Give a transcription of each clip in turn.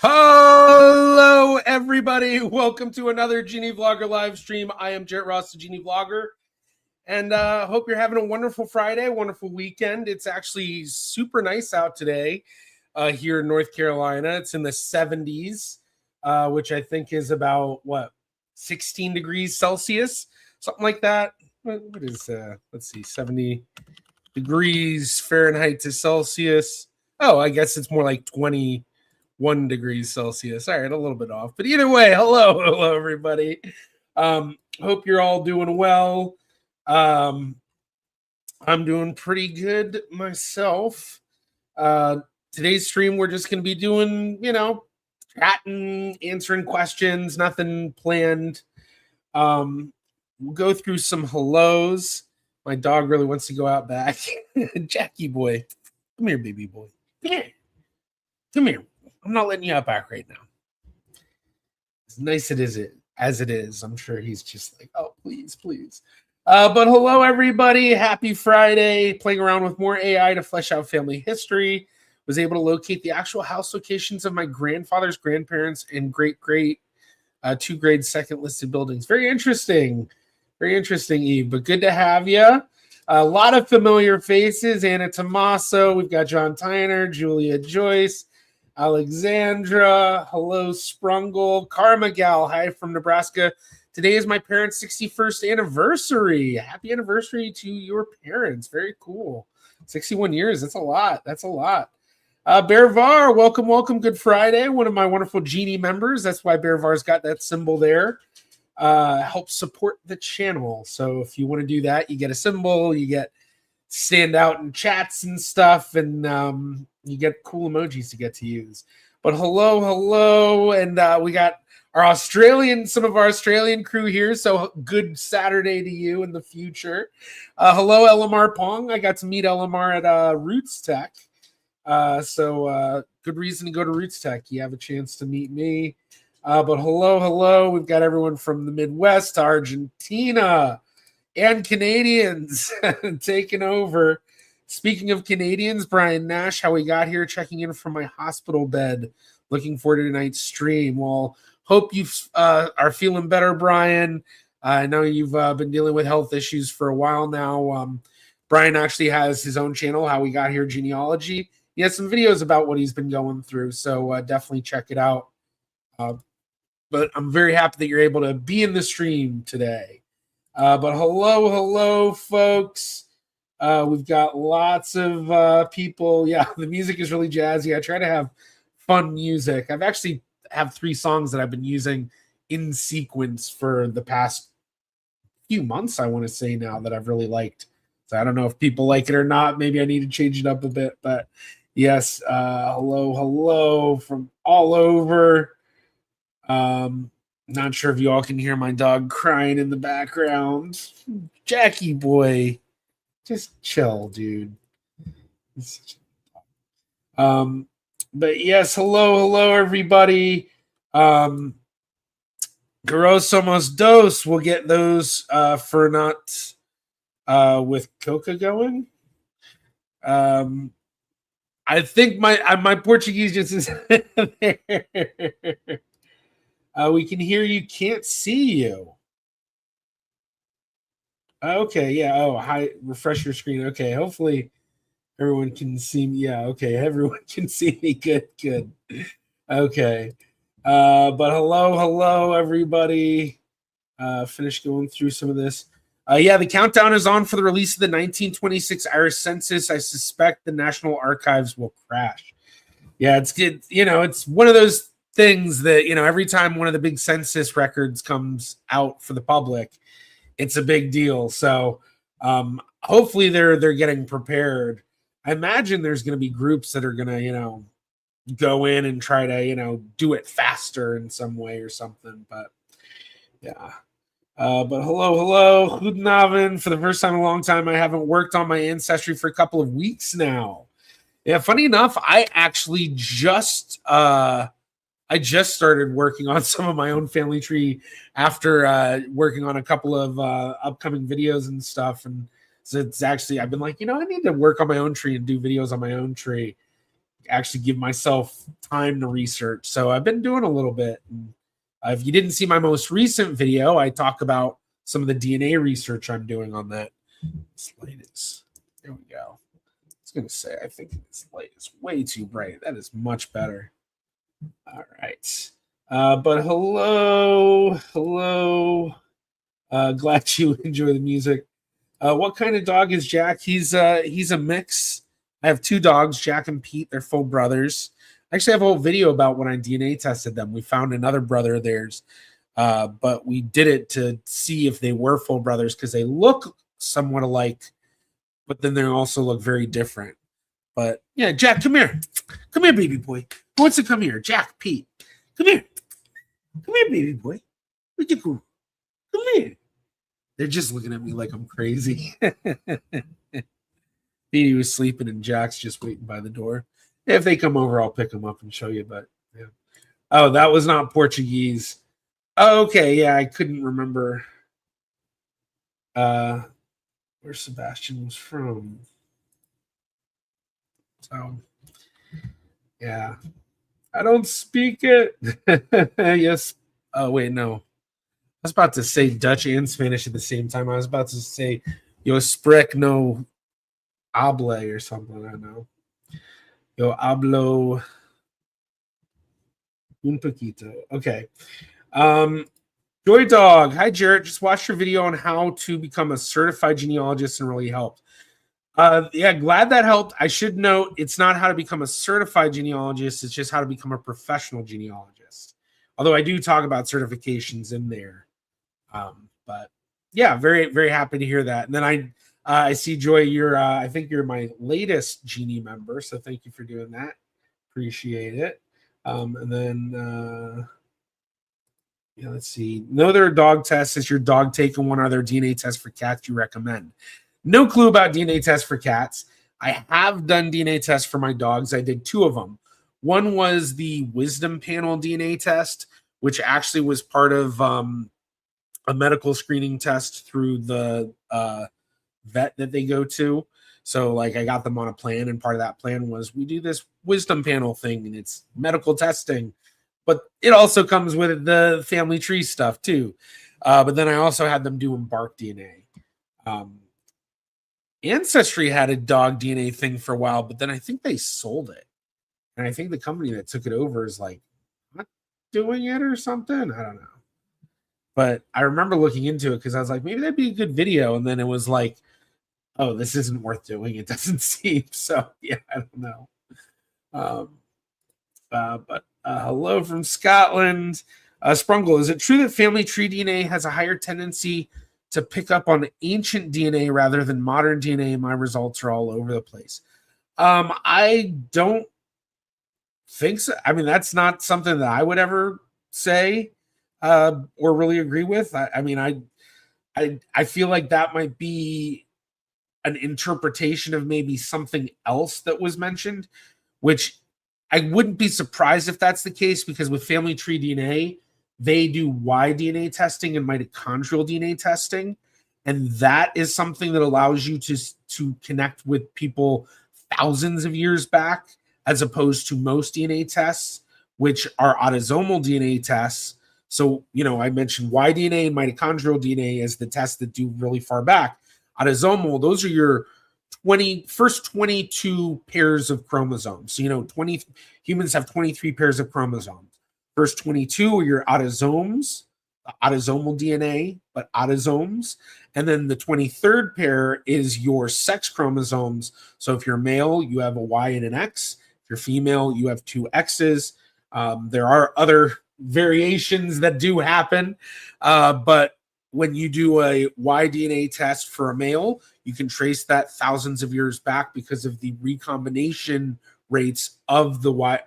Hello, everybody. Welcome to another GeneaVlogger live stream. I am Jarrett Ross, the GeneaVlogger, and hope you're having a wonderful Friday, wonderful weekend. It's actually super nice out today here in North Carolina. It's in the 70s, which I think is about, 16 degrees Celsius, something like that. What is, let's see, 70 degrees Fahrenheit to Celsius. Oh, I guess it's more like 21 degrees Celsius. All right, a little bit off. But either way, hello, everybody. Hope you're all doing well. I'm doing pretty good myself. Today's stream, we're just going to be doing, chatting, answering questions, nothing planned. We'll go through some hellos. My dog really wants to go out back. Jackie boy, come here, baby boy. Come here. Come here. I'm not letting you out back right now. As nice as it is, I'm sure he's just like, oh, please, please. But hello, everybody. Happy Friday. Playing around with more AI to flesh out family history. Was able to locate the actual house locations of my grandfather's grandparents and great-great two grade second listed buildings. Very interesting. Very interesting, Eve. But good to have you. A lot of familiar faces. Anna Tommaso. We've got John Tyner, Julia Joyce, Alexandra, hello, Sprungle, Karma Gal, hi from Nebraska. Today is my parents' 61st anniversary. Happy anniversary to your parents. Very cool. 61 years. That's a lot. That's a lot. Bear Var, welcome. Good Friday. One of my wonderful Genie members. That's why Bear Var's got that symbol there. Help support the channel. So if you want to do that, you get a symbol, you get stand out in chats and stuff, and you get cool emojis to get to use. But hello, and we got some of our Australian crew here, so good Saturday to you in the future. Hello, LMR Pong. I got to meet LMR at Roots Tech, so good reason to go to Roots Tech. You have a chance to meet me. But hello, we've got everyone from the Midwest to Argentina and Canadians taking over. Speaking of Canadians, Brian Nash, how we got here, checking in from my hospital bed. Looking forward to tonight's stream. Well, hope you are feeling better, Brian. I know you've been dealing with health issues for a while now. Brian actually has his own channel, How We Got Here Genealogy. He has some videos about what he's been going through, so definitely check it out. But I'm very happy that you're able to be in the stream today. But hello, folks. We've got lots of people. Yeah, the music is really jazzy. I try to have fun music. I've actually have 3 songs that I've been using in sequence for the past few months, I want to say now, that I've really liked. So I don't know if people like it or not. Maybe I need to change it up a bit. But yes, hello from all over. Not sure if you all can hear my dog crying in the background. Jackie boy, just chill, dude. But yes, hello, everybody. Gross Somos Dos. We'll get those for not with Coca going. I think my Portuguese just is there. We can hear you, can't see you. Okay, yeah. Oh, hi. Refresh your screen. Okay, hopefully everyone can see me. Yeah, okay. Everyone can see me. Good. Okay. But hello, everybody. Finished going through some of this. Yeah, the countdown is on for the release of the 1926 Irish Census. I suspect the National Archives will crash. Yeah, it's good. It's one of those things that, every time one of the big census records comes out for the public, it's a big deal. So hopefully they're getting prepared. I imagine there's going to be groups that are going to, go in and try to, do it faster in some way or something. But yeah. But hello. Goedenavond. For the first time in a long time, I haven't worked on my Ancestry for a couple of weeks now. Yeah, funny enough, I actually just started working on some of my own family tree after working on a couple of upcoming videos and stuff. And so it's actually, I've been like, I need to work on my own tree and do videos on my own tree. actually give myself time to research. So I've been doing a little bit. And if you didn't see my most recent video, I talk about some of the DNA research I'm doing on that. This light is, there we go. I was going to say, I think this light is way too bright. That is much better. All right. But hello. Glad you enjoy the music. What kind of dog is Jack? He's a mix. I have two dogs, Jack and Pete. They're full brothers. I actually have a whole video about when I DNA tested them. We found another brother of theirs, but we did it to see if they were full brothers because they look somewhat alike, but then they also look very different. But yeah, Jack, come here. Come here, baby boy. Who wants to come here? Jack, Pete. Come here. Come here, baby boy. Where'd you go? Come here. They're just looking at me like I'm crazy. Petey was sleeping and Jack's just waiting by the door. If they come over, I'll pick them up and show you. But yeah. Oh, that was not Portuguese. Oh, okay, yeah, I couldn't remember where Sebastian was from. So yeah. I don't speak it. Yes. Oh, wait, no. I was about to say Dutch and Spanish at the same time. I was about to say yo sprek no hable or something. I don't know. Yo hablo un poquito. Okay. Joy Dog. Hi, Jarrett. Just watched your video on how to become a certified genealogist and really helped. Yeah, glad that helped. I should note it's not how to become a certified genealogist. It's just how to become a professional genealogist. Although I do talk about certifications in there. But yeah, very, very happy to hear that. And then I see Joy, I think you're my latest Genie member. So thank you for doing that. Appreciate it. And then, yeah, let's see. No other dog tests. Is your dog taking one other DNA test for cats you recommend? No clue about DNA tests for cats. I have done DNA tests for my dogs. I did two of them. One was the Wisdom Panel DNA test, which actually was part of a medical screening test through the vet that they go to. So like I got them on a plan, and part of that plan was we do this Wisdom Panel thing, and it's medical testing, but it also comes with the family tree stuff too. But then I also had them do Embark DNA. Ancestry had a dog DNA thing for a while, but then I think they sold it. And I think the company that took it over is like not doing it or something. I don't know. But I remember looking into it because I was like, maybe that'd be a good video. And then it was like, oh, this isn't worth doing. It doesn't seem. So yeah, I don't know. But hello from Scotland. Sprungle, is it true that family tree DNA has a higher tendency to pick up on ancient DNA rather than modern DNA? My results are all over the place. I don't think so. I mean, that's not something that I would ever say or really agree with. I feel like that might be an interpretation of maybe something else that was mentioned, which I wouldn't be surprised if that's the case, because with family tree DNA, they do Y-DNA testing and mitochondrial DNA testing. And that is something that allows you to connect with people thousands of years back, as opposed to most DNA tests, which are autosomal DNA tests. So, I mentioned Y-DNA and mitochondrial DNA as the tests that do really far back. Autosomal, those are your first 22 pairs of chromosomes. So, 20 humans have 23 pairs of chromosomes. First 22 are your autosomes, autosomal DNA, but autosomes. And then the 23rd pair is your sex chromosomes. So if you're male, you have a Y and an X. If you're female, you have two X's. There are other variations that do happen. But when you do a Y-DNA test for a male, you can trace that thousands of years back because of the recombination rates of the the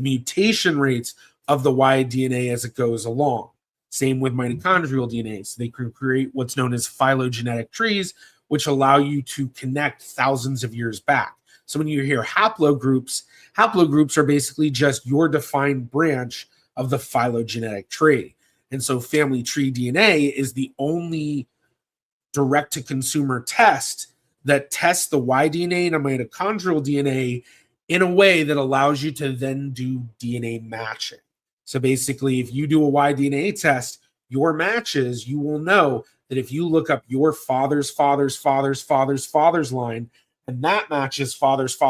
mutation rates of the Y DNA as it goes along. Same with mitochondrial DNA. So they can create what's known as phylogenetic trees, which allow you to connect thousands of years back. So when you hear haplogroups are basically just your defined branch of the phylogenetic tree. And so family tree DNA is the only direct-to-consumer test that tests the Y DNA and the mitochondrial DNA in a way that allows you to then do DNA matching. So basically, if you do a Y DNA test, your matches, you will know that if you look up your father's line, and that matches father's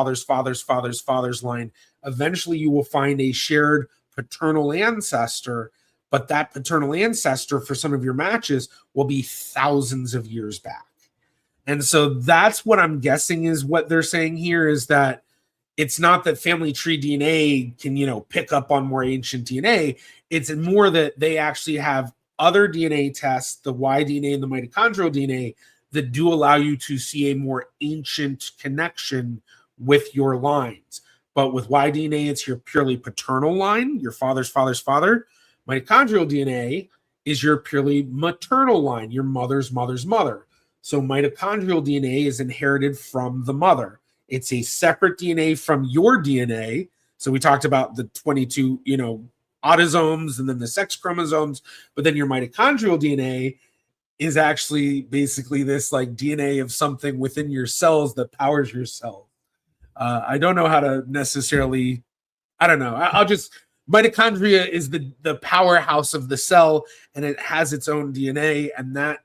line, eventually you will find a shared paternal ancestor, but that paternal ancestor for some of your matches will be thousands of years back. And so that's what I'm guessing is what they're saying here, is that it's not that family tree DNA can, pick up on more ancient DNA. It's more that they actually have other DNA tests, the Y DNA and the mitochondrial DNA, that do allow you to see a more ancient connection with your lines. But with Y DNA, it's your purely paternal line, your father's father. Mitochondrial DNA is your purely maternal line, your mother's mother. So mitochondrial DNA is inherited from the mother. It's a separate DNA from your DNA. So we talked about the 22, autosomes and then the sex chromosomes, but then your mitochondrial DNA is actually basically this like DNA of something within your cells that powers your cells. I don't know how to necessarily, I don't know. I'll just, mitochondria is the powerhouse of the cell, and it has its own DNA, and that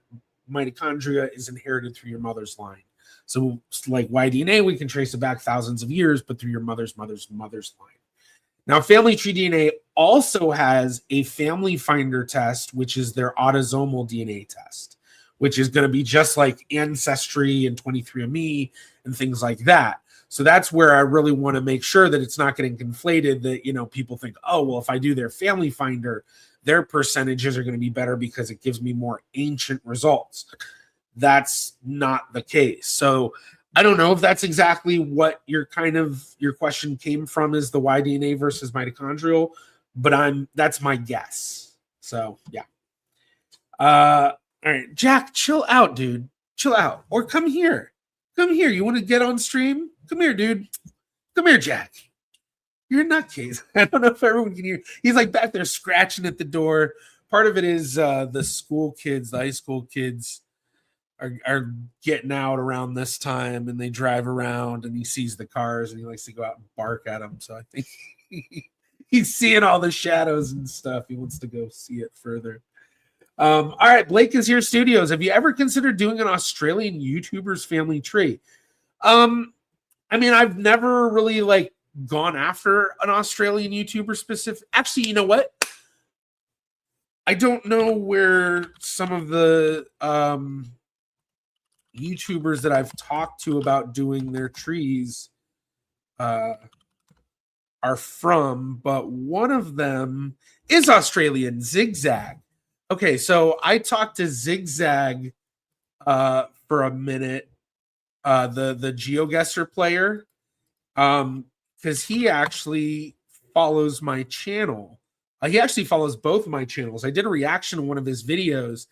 mitochondria is inherited through your mother's line. So like Y DNA, we can trace it back thousands of years, but through your mother's line. Now, family tree DNA also has a family finder test, which is their autosomal DNA test, which is going to be just like Ancestry and 23andMe and things like that. So that's where I really want to make sure that it's not getting conflated, that, people think, oh, well, if I do their family finder, their percentages are going to be better because it gives me more ancient results. That's not the case. So I don't know if that's exactly what your question came from, is the Y DNA versus mitochondrial, but that's my guess. So yeah. All right, Jack, chill out, dude. Chill out. Or come here. You want to get on stream? Come here, dude. Come here, Jack. You're a nutcase. I don't know if everyone can hear. He's like back there scratching at the door. Part of it is the high school kids are getting out around this time, and they drive around, and he sees the cars, and he likes to go out and bark at them. So I think he's seeing all the shadows and stuff. He wants to go see it further. All right, Blake is here, studios. Have you ever considered doing an Australian YouTuber's family tree? I mean, I've never really gone after an Australian YouTuber specific. Actually, you know what? I don't know where some of the YouTubers that I've talked to about doing their trees are from, but one of them is Australian, Zigzag. Okay, so I talked to Zigzag for a minute, the GeoGuessr player, because he actually follows my channel. He actually follows both of my channels. I did a reaction to one of his videos,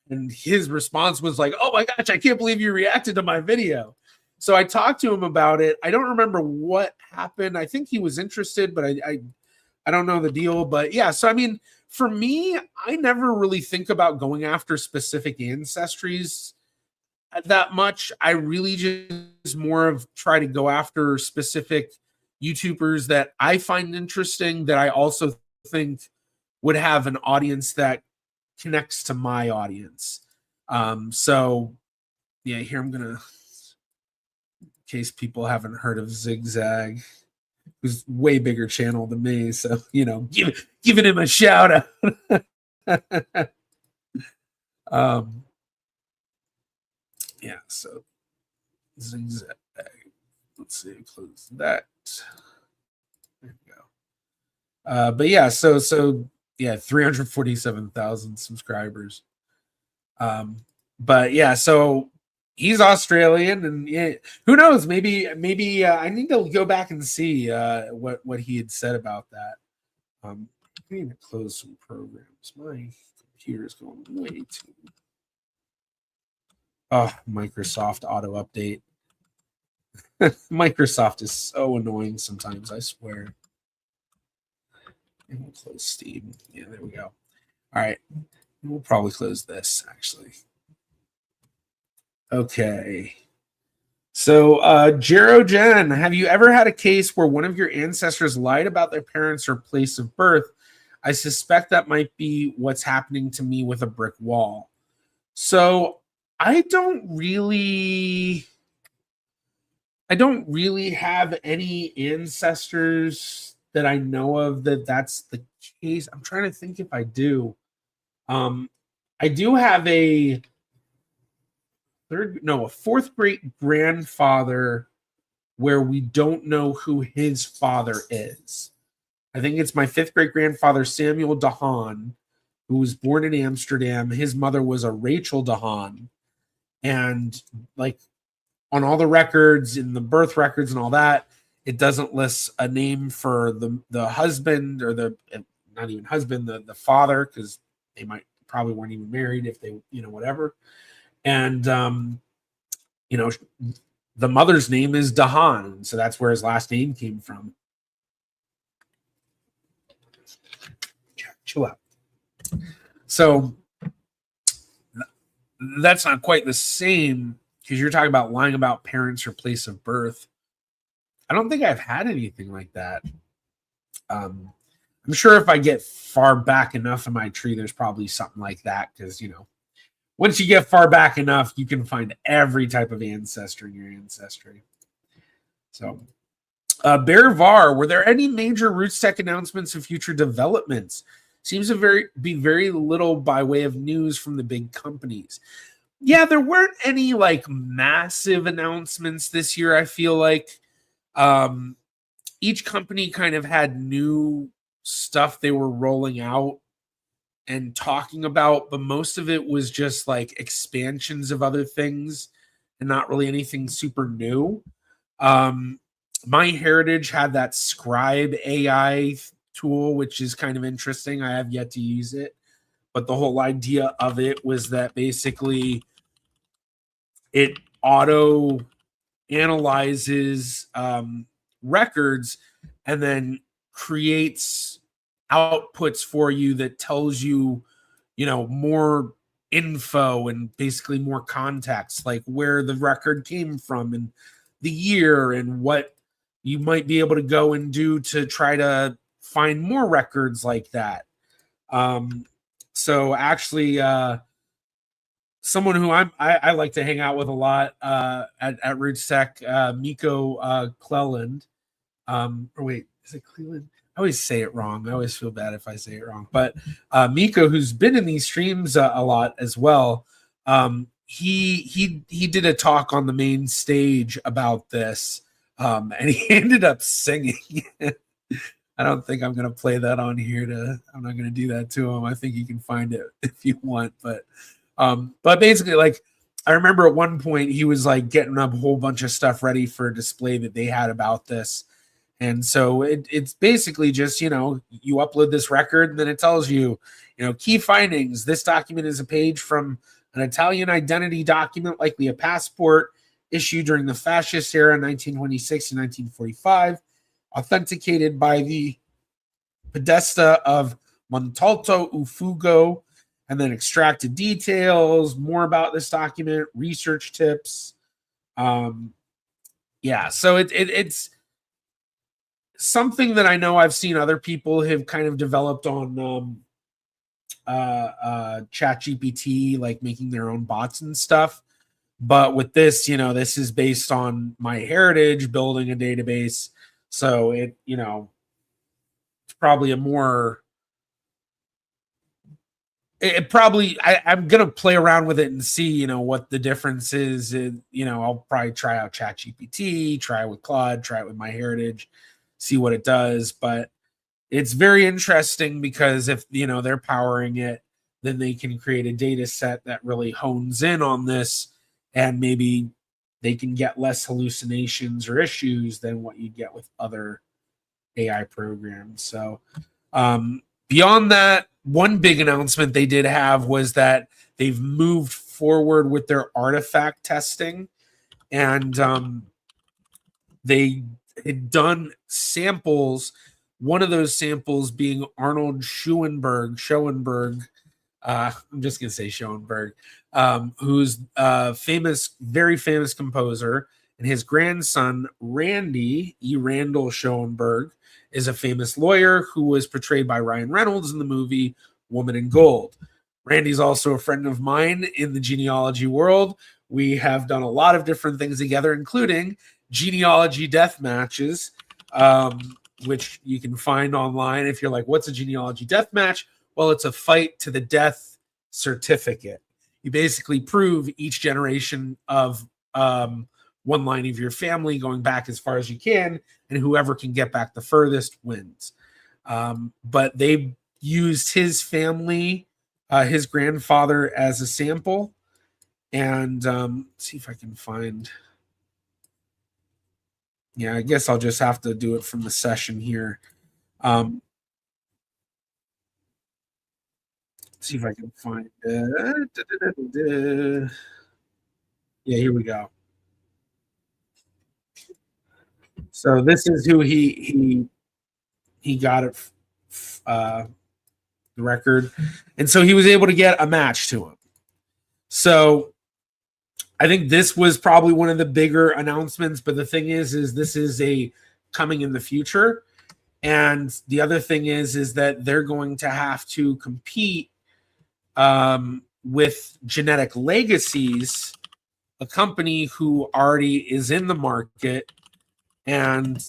and his response was like, "Oh my gosh, I can't believe you reacted to my video." So I talked to him about it. I don't remember what happened. I think he was interested, but I don't know the deal. But yeah, so I mean, for me, I never really think about going after specific ancestries that much. I really just more of try to go after specific YouTubers that I find interesting, that I also think would have an audience that connects to my audience. So yeah, here I'm gonna, in case people haven't heard of Zigzag, who's way bigger channel than me, so giving him a shout out. Yeah, so Zigzag. Let's see, close that. There we go. But yeah, so yeah, 347,000 subscribers. But yeah, so he's Australian, and yeah, who knows? Maybe I need to go back and see what he had said about that. I need to close some programs. My computer's going way too. Oh, Microsoft auto update. Microsoft is so annoying sometimes, I swear. And we'll close Steam. Yeah, there we go. All right. We'll probably close this, actually. Okay. So, Jen, have you ever had a case where one of your ancestors lied about their parents or place of birth? I suspect that might be what's happening to me with a brick wall. So, I don't really I don't really have any ancestors that I know of that's the case. I'm trying to think if I do. Um, I do have a fourth great grandfather where we don't know who his father is. I think it's my fifth great grandfather, Samuel DeHaan, who was born in Amsterdam. His mother was a Rachel DeHaan. And like on all the records, in the birth records and all that, it doesn't list a name for the husband or the not even husband, the father, because they might probably weren't even married if they, whatever. And the mother's name is Dahan, so that's where his last name came from. Chill out. So that's not quite the same because you're talking about lying about parents or place of birth. I don't think I've had anything like that. I'm sure if I get far back enough in my tree, there's probably something like that because, once you get far back enough, you can find every type of ancestor in your ancestry. So, Bear Var, were there any major Roots Tech announcements of future developments? Seems to be very little by way of news from the big companies. Yeah, there weren't any like massive announcements this year. I feel like each company kind of had new stuff they were rolling out and talking about, but most of it was just like expansions of other things and not really anything super new. My Heritage had that Scribe AI tool, which is kind of interesting. I have yet to use it, but the whole idea of it was that basically it auto analyzes records and then creates outputs for you that tells you, more info and basically more context, like where the record came from and the year and what you might be able to go and do to try to find more records like that. So actually, someone who I like to hang out with a lot at Roots Tech, Miko Cleland. Or wait, is it Cleveland? I always say it wrong. I always feel bad if I say it wrong. But Miko, who's been in these streams a lot as well, he did a talk on the main stage about this, and he ended up singing. I don't think I'm going to play that on here. I'm not going to do that to him. I think you can find it if you want. But basically, like, I remember at one point he was like getting up a whole bunch of stuff ready for a display that they had about this. And so it's basically just, you upload this record and then it tells you, key findings. This document is a page from an Italian identity document, likely a passport issued during the fascist era, 1926 to 1945, authenticated by the Podesta of Montalto Ufugo, and then extracted details, more about this document, research tips. So it's something that I know I've seen other people have kind of developed on ChatGPT, like making their own bots and stuff. But with this, this is based on My Heritage building a database. So it's probably a more I'm gonna play around with it and see, what the difference is. I'll probably try out ChatGPT, try it with Claude, try it with My Heritage, see what it does. But it's very interesting because if they're powering it, then they can create a data set that really hones in on this, and maybe they can get less hallucinations or issues than what you get with other AI programs. So beyond that, one big announcement they did have was that they've moved forward with their artifact testing, and they had done samples. One of those samples being Arnold Schoenberg. I'm just gonna say Schoenberg, who's a very famous composer, And his grandson, Randy E. Randall Schoenberg, is a famous lawyer who was portrayed by Ryan Reynolds in the movie Woman in Gold. Randy's also a friend of mine in the genealogy world. We have done a lot of different things together, including genealogy death matches, which you can find online. If you're like, what's a genealogy death match? Well, it's a fight to the death certificate. You basically prove each generation of one line of your family going back as far as you can, and whoever can get back the furthest wins. But they used his family, his grandfather, as a sample. And see if I can find. Yeah, I guess I'll just have to do it from the session here. See if I can find it. Yeah, here we go. So this is who he got it the record, and so he was able to get a match to him. So I think this was probably one of the bigger announcements. But the thing is this is a coming in the future, and the other thing is that they're going to have to compete with Genetic Legacies, a company who already is in the market, and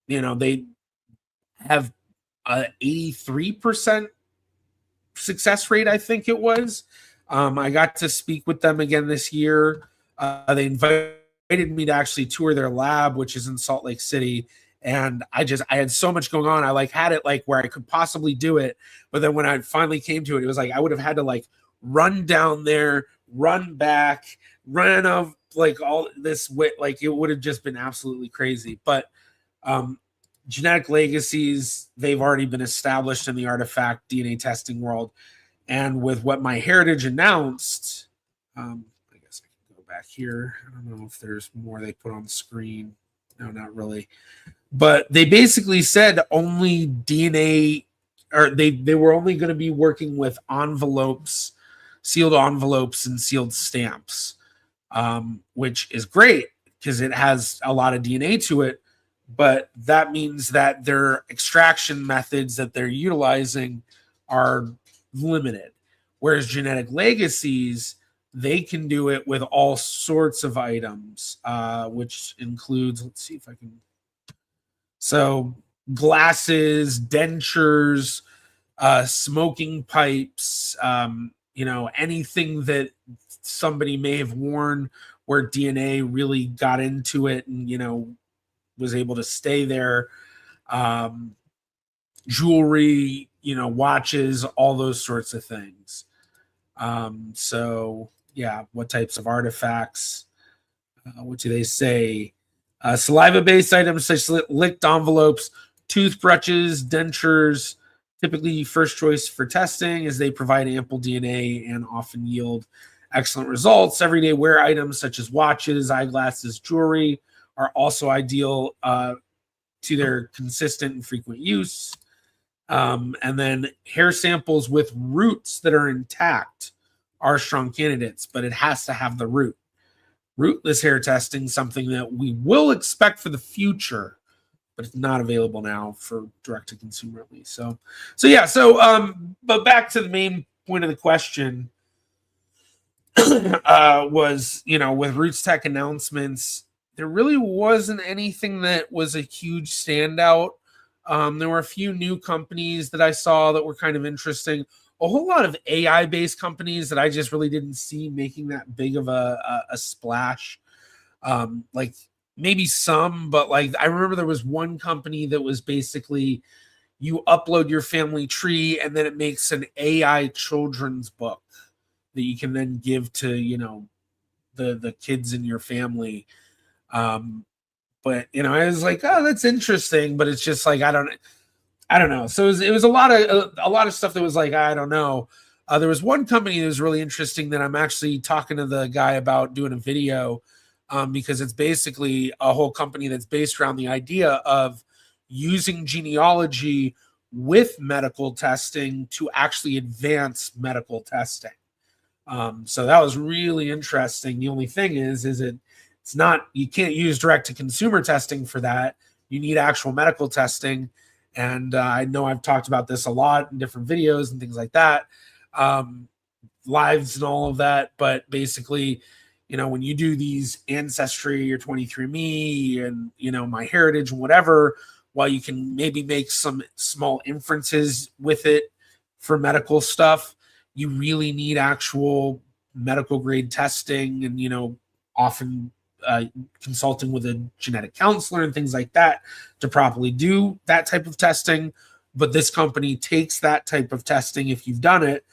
they have a 83% success rate, I think it was. I got to speak with them again this year. They invited me to actually tour their lab, which is in Salt Lake City. And I had so much going on. I had it where I could possibly do it. But then when I finally came to it, it was I would have had to run down there, run back, run of all this way. It would have just been absolutely crazy. But Genetic Legacies, they've already been established in the artifact DNA testing world. And with what MyHeritage announced, I guess I can go back here. I don't know if there's more they put on the screen. No, not really. But they basically said only DNA, or they were only going to be working with envelopes, sealed envelopes and sealed stamps, which is great because it has a lot of DNA to it. But that means that their extraction methods that they're utilizing are limited. Whereas Genetic Legacies, they can do it with all sorts of items, which includes, let's see if I can. So glasses, dentures, smoking pipes, anything that somebody may have worn where DNA really got into it and, was able to stay there. Jewelry, watches, all those sorts of things. So yeah, what types of artifacts? What do they say? Saliva-based items such as licked envelopes, toothbrushes, dentures, typically first choice for testing as they provide ample DNA and often yield excellent results. Everyday wear items such as watches, eyeglasses, jewelry are also ideal to their consistent and frequent use. And then hair samples with roots that are intact are strong candidates, but it has to have the root. Rootless hair testing, something that we will expect for the future, but it's not available now for direct to consumer at least. So but back to the main point of the question was, with Roots Tech announcements, there really wasn't anything that was a huge standout. There were a few new companies that I saw that were kind of interesting. A whole lot of AI-based companies that I just really didn't see making that big of a splash. Maybe some, but I remember there was one company that was basically you upload your family tree and then it makes an AI children's book that you can then give to, the kids in your family. But I was like, oh, that's interesting, but it's just I don't know. So it was a lot of stuff that was I don't know. There was one company that was really interesting that I'm actually talking to the guy about doing a video, because it's basically a whole company that's based around the idea of using genealogy with medical testing to actually advance medical testing. So that was really interesting. The only thing is you can't use direct to consumer testing for that. You need actual medical testing. And I know I've talked about this a lot in different videos and things like that, lives and all of that. But basically, when you do these Ancestry or 23andMe and, MyHeritage and whatever, while you can maybe make some small inferences with it for medical stuff, you really need actual medical grade testing and, often consulting with a genetic counselor and things like that to properly do that type of testing. But this company takes that type of testing, if you've done it,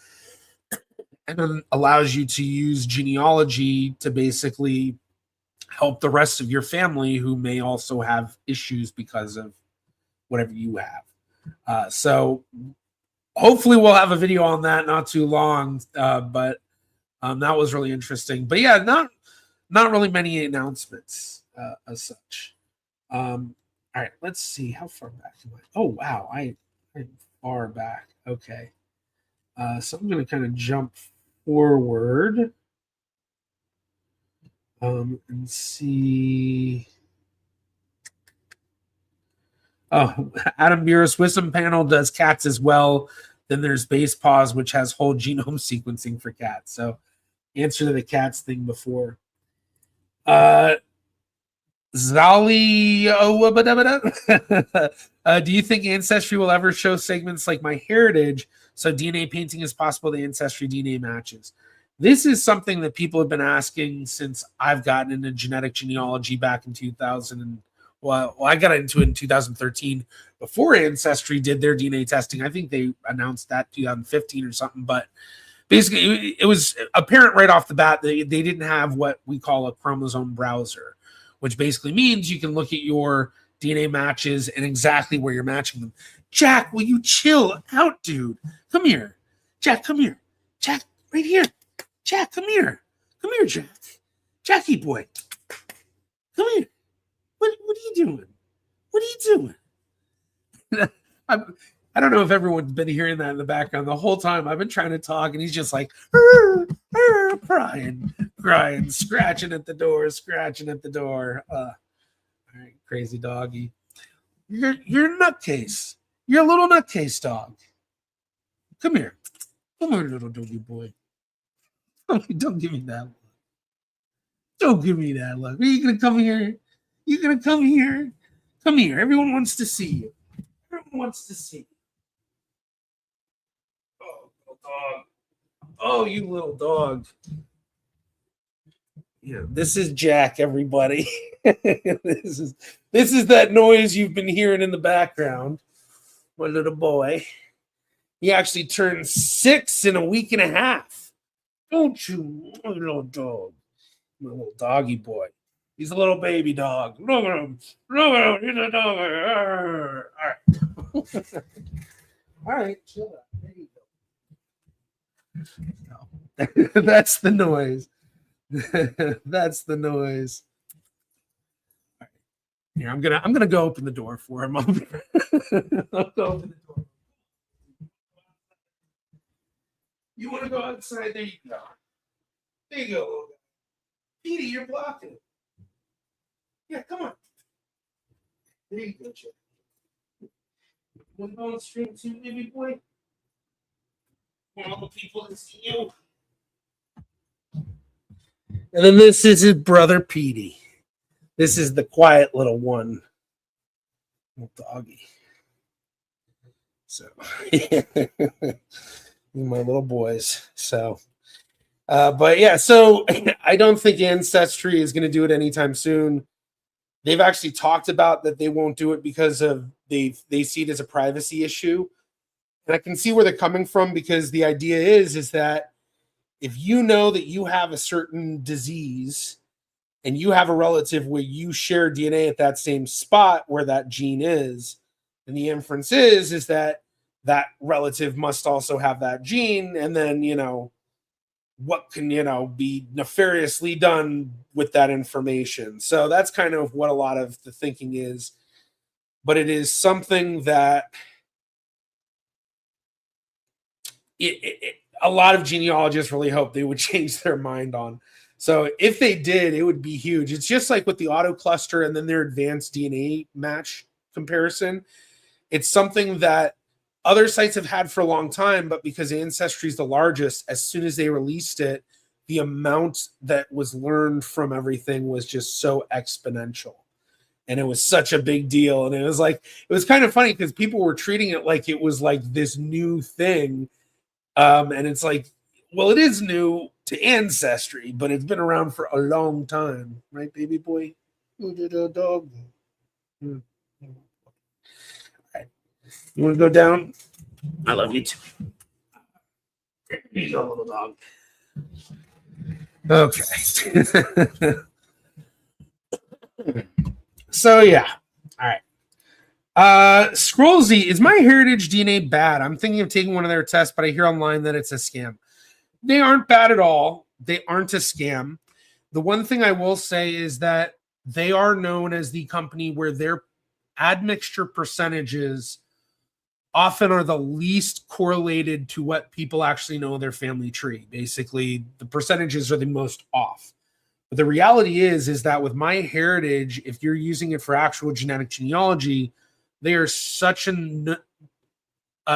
and then allows you to use Genealogy to basically help the rest of your family who may also have issues because of whatever you have. So hopefully we'll have a video on that not too long, but that was really interesting. But yeah, not really many announcements as such. All right, let's see. How far back am I? Oh, wow. I'm far back. Okay. So I'm going to kind of jump forward and see. Oh, Adam Burris Wisdom Panel does cats as well. Then there's Base Paws, which has whole genome sequencing for cats. So answer to the cats thing before. Zali, do you think Ancestry will ever show segments like MyHeritage so DNA painting is possible, the Ancestry DNA matches? This is something that people have been asking since I've gotten into genetic genealogy back in 2000. I got into it in 2013 before Ancestry did their DNA testing. I think they announced that 2015 or something, but basically it was apparent right off the bat that they didn't have what we call a chromosome browser, which basically means you can look at your DNA matches and exactly where you're matching them. Jack, will you chill out, dude? Come here. Jack, come here. Jack, right here. Jack, come here. Come here, Jack. Jackie boy. Come here. What are you doing? What are you doing? I don't know if everyone's been hearing that in the background the whole time. I've been trying to talk, and he's just like crying, scratching at the door. All right, crazy doggy. You're a nutcase. You're a little nutcase dog. Come here, little doggy boy. Don't give me that look. Don't give me that look. Are you gonna come here? You gonna come here? Come here. Everyone wants to see you. Everyone wants to see you. Oh, little dog. Oh, you little dog. Yeah, this is Jack, everybody. This is that noise you've been hearing in the background. My little boy. He actually turned 6 in a week and a half. Don't you, my little dog. My little doggy boy. He's a little baby dog. Look at him. Look at him. He's a dog. All right. All right. Chill out. There you go. No. That's the noise. That's the noise. All right. Here, I'm gonna go open the door for him. I'll go open the door. You want to go outside? There you go. There you go. Petey, you're blocking. Yeah, come on. There you go, Chip. Want to go on stream too, baby boy? Want all the people to see you? And then this is his brother, Petey. This is the quiet little one. Little doggy. So, my little boys. So, but yeah, so I don't think Ancestry is going to do it anytime soon. They've actually talked about that they won't do it because of they see it as a privacy issue. And I can see where they're coming from, because the idea is that if you know that you have a certain disease and you have a relative where you share DNA at that same spot where that gene is, and the inference is that that relative must also have that gene, and then, what can, be nefariously done with that information. So that's kind of what a lot of the thinking is. But it is something that a lot of genealogists really hope they would change their mind on. So if they did, it would be huge. It's just like with the auto cluster and then their advanced DNA match comparison. It's something that other sites have had for a long time, but because Ancestry is the largest, as soon as they released it, the amount that was learned from everything was just so exponential. And it was such a big deal. And it was kind of funny because people were treating it like it was like this new thing. And it's like, well, it is new to Ancestry, but it's been around for a long time. Right, baby boy? Dog. All right. You want to go down? I love you too. You go, little dog. Okay. So yeah. All right. Scrollsy, is MyHeritage DNA bad? I'm thinking of taking one of their tests, but I hear online that it's a scam. They aren't bad at all. They aren't a scam. The one thing I will say is that they are known as the company where their admixture percentages often are the least correlated to what people actually know in their family tree. Basically, the percentages are the most off. But the reality is that with MyHeritage, if you're using it for actual genetic genealogy, they are such a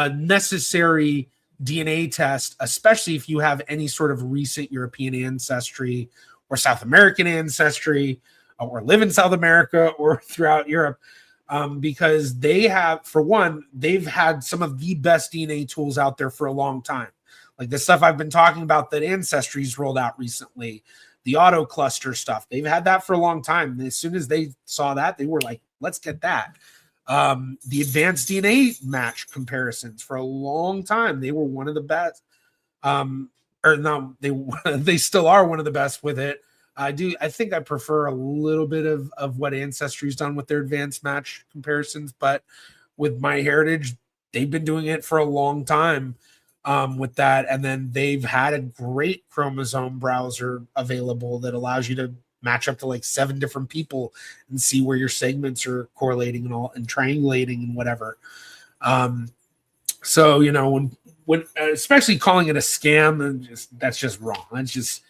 necessary DNA test, especially if you have any sort of recent European ancestry or South American ancestry, or live in South America or throughout Europe. Because they have, for one, they've had some of the best DNA tools out there for a long time. Like the stuff I've been talking about that Ancestry's rolled out recently, the auto cluster stuff. They've had that for a long time. And as soon as they saw that, they were like, let's get that. The advanced DNA match comparisons for a long time, they were one of the best. They still are one of the best with it. I think I prefer a little bit of what Ancestry's done with their advanced match comparisons, but with MyHeritage, they've been doing it for a long time with that. And then they've had a great chromosome browser available that allows you to match up to like 7 different people and see where your segments are correlating and all and triangulating and whatever. So, you know, when especially calling it a scam, that's just wrong. That's just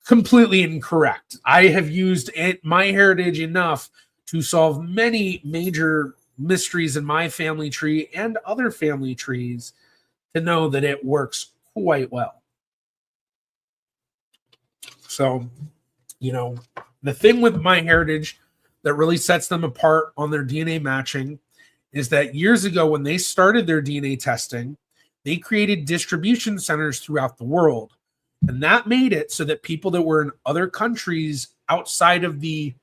completely incorrect. I have used MyHeritage enough to solve many major mysteries in my family tree and other family trees to know that it works quite well. So, you know, the thing with MyHeritage that really sets them apart on their DNA matching is that years ago when they started their DNA testing, they created distribution centers throughout the world. And that made it so that people that were in other countries outside of the,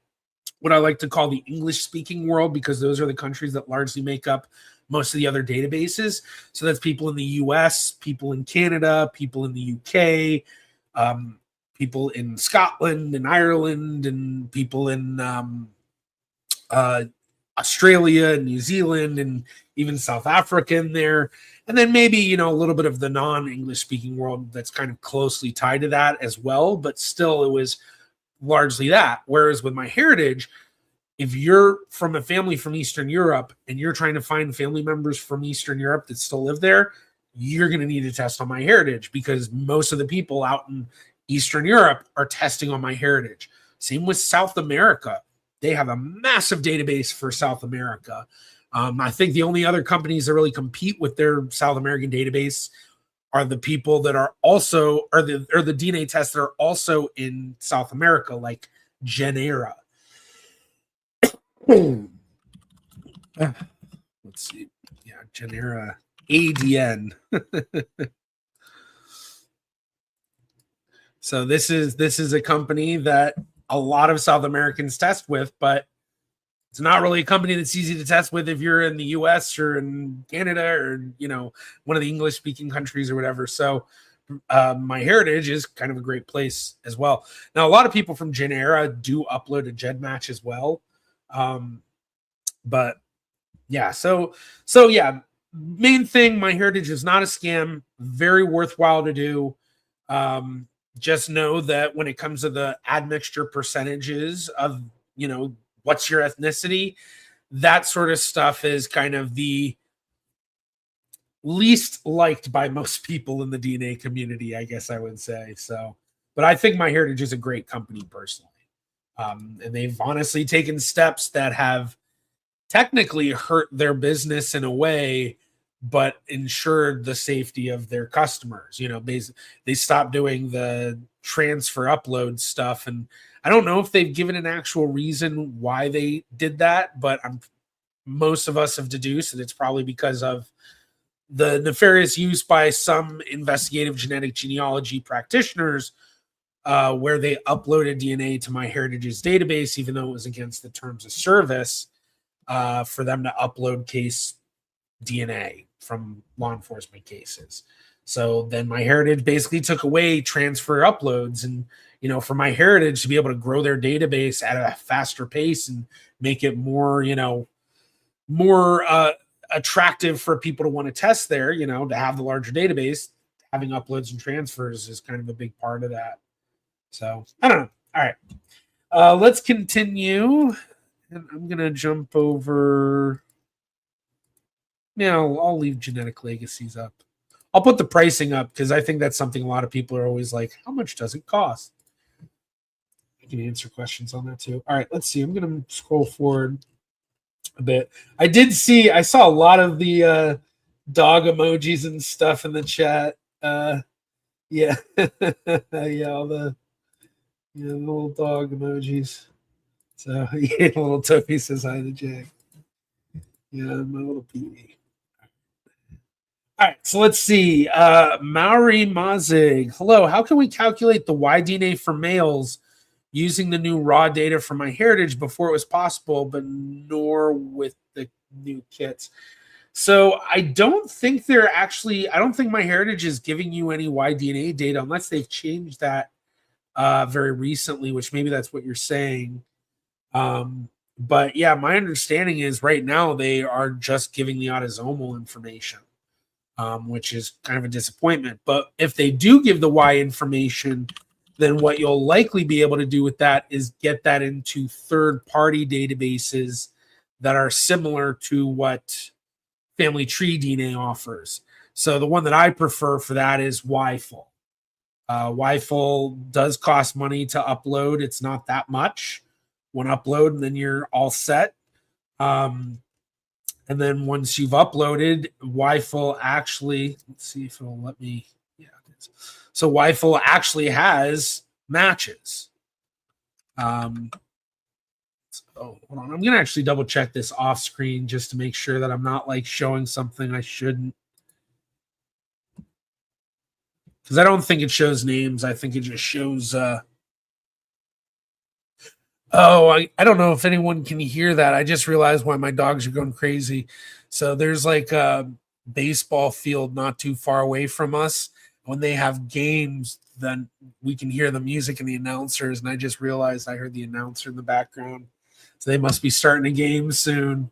what I like to call the English-speaking world, because those are the countries that largely make up most of the other databases. So that's people in the US, people in Canada, people in the UK, people in Scotland and Ireland, and people in Australia and New Zealand and even South Africa in there. And then maybe, you know, a little bit of the non-English speaking world that's kind of closely tied to that as well. But still, it was largely that. Whereas with MyHeritage, if you're from a family from Eastern Europe and you're trying to find family members from Eastern Europe that still live there, you're going to need to test on MyHeritage because most of the people out in Eastern Europe are testing on MyHeritage. Same with South America. They have a massive database for South America. I think the only other companies that really compete with their South American database are the people that are also, or the DNA tests that are also in South America, like Genera. Let's see. Yeah, Genera ADN. So this is a company that a lot of South Americans test with, but it's not really a company that's easy to test with if you're in the US or in Canada or, you know, one of the English speaking countries or whatever. So MyHeritage is kind of a great place as well. Now, a lot of people from Genera do upload a GEDmatch as well. But yeah, so yeah, main thing, MyHeritage is not a scam, very worthwhile to do. Just know that when it comes to the admixture percentages of, you know, what's your ethnicity, that sort of stuff is kind of the least liked by most people in the DNA community, I guess I would say. So But I think MyHeritage is a great company personally. And they've honestly taken steps that have technically hurt their business in a way, but ensured the safety of their customers. They stopped doing the transfer upload stuff. And I don't know if they've given an actual reason why they did that, but most of us have deduced that it's probably because of the nefarious use by some investigative genetic genealogy practitioners where they uploaded DNA to MyHeritage's database, even though it was against the terms of service for them to upload case DNA from law enforcement cases. So then MyHeritage basically took away transfer uploads, and for MyHeritage to be able to grow their database at a faster pace and make it more attractive for people to want to test there, to have the larger database, having uploads and transfers is kind of a big part of that. So I don't know. All right, let's continue. And I'm going to jump over. Yeah, I'll leave genetic legacies up. I'll put the pricing up because I think that's something a lot of people are always like, how much does it cost? I can answer questions on that too. All right, let's see. I'm going to scroll forward a bit. I saw a lot of the dog emojis and stuff in the chat. Yeah. Yeah, all the little dog emojis. So yeah, little Toby says hi to Jay. Yeah, my little Petey. All right, so let's see. Maori Mazig. Hello, how can we calculate the Y-DNA for males using the new raw data from MyHeritage before it was possible, but nor with the new kits? So I don't think MyHeritage is giving you any Y-DNA data unless they've changed that very recently, which maybe that's what you're saying. But yeah, my understanding is right now they are just giving the autosomal information, which is kind of a disappointment. But if they do give the Y information, then what you'll likely be able to do with that is get that into third-party databases that are similar to what Family Tree DNA offers. So the one that I prefer for that is YFull. YFull does cost money to upload. It's not that much. One upload, and then you're all set. And then once you've uploaded, YFull actually, let's see if it'll let me. Yeah, it is. So YFull actually has matches. Hold on. I'm gonna actually double check this off screen just to make sure that I'm not like showing something I shouldn't. Because I don't think it shows names. I think it just shows. I don't know if anyone can hear that. I just realized why my dogs are going crazy. So there's like a baseball field not too far away from us. When they have games, then we can hear the music and the announcers. And I just realized I heard the announcer in the background. So they must be starting a game soon.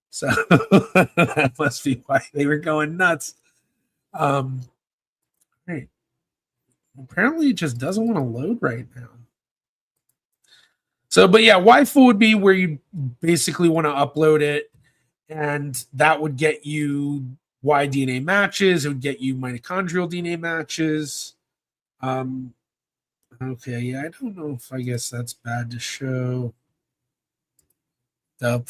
So that must be why they were going nuts. Right. Apparently it just doesn't want to load right now. So, but yeah, YFull would be where you basically want to upload it, and that would get you Y-DNA matches. It would get you mitochondrial DNA matches. Okay, yeah, I don't know if I guess that's bad to show. I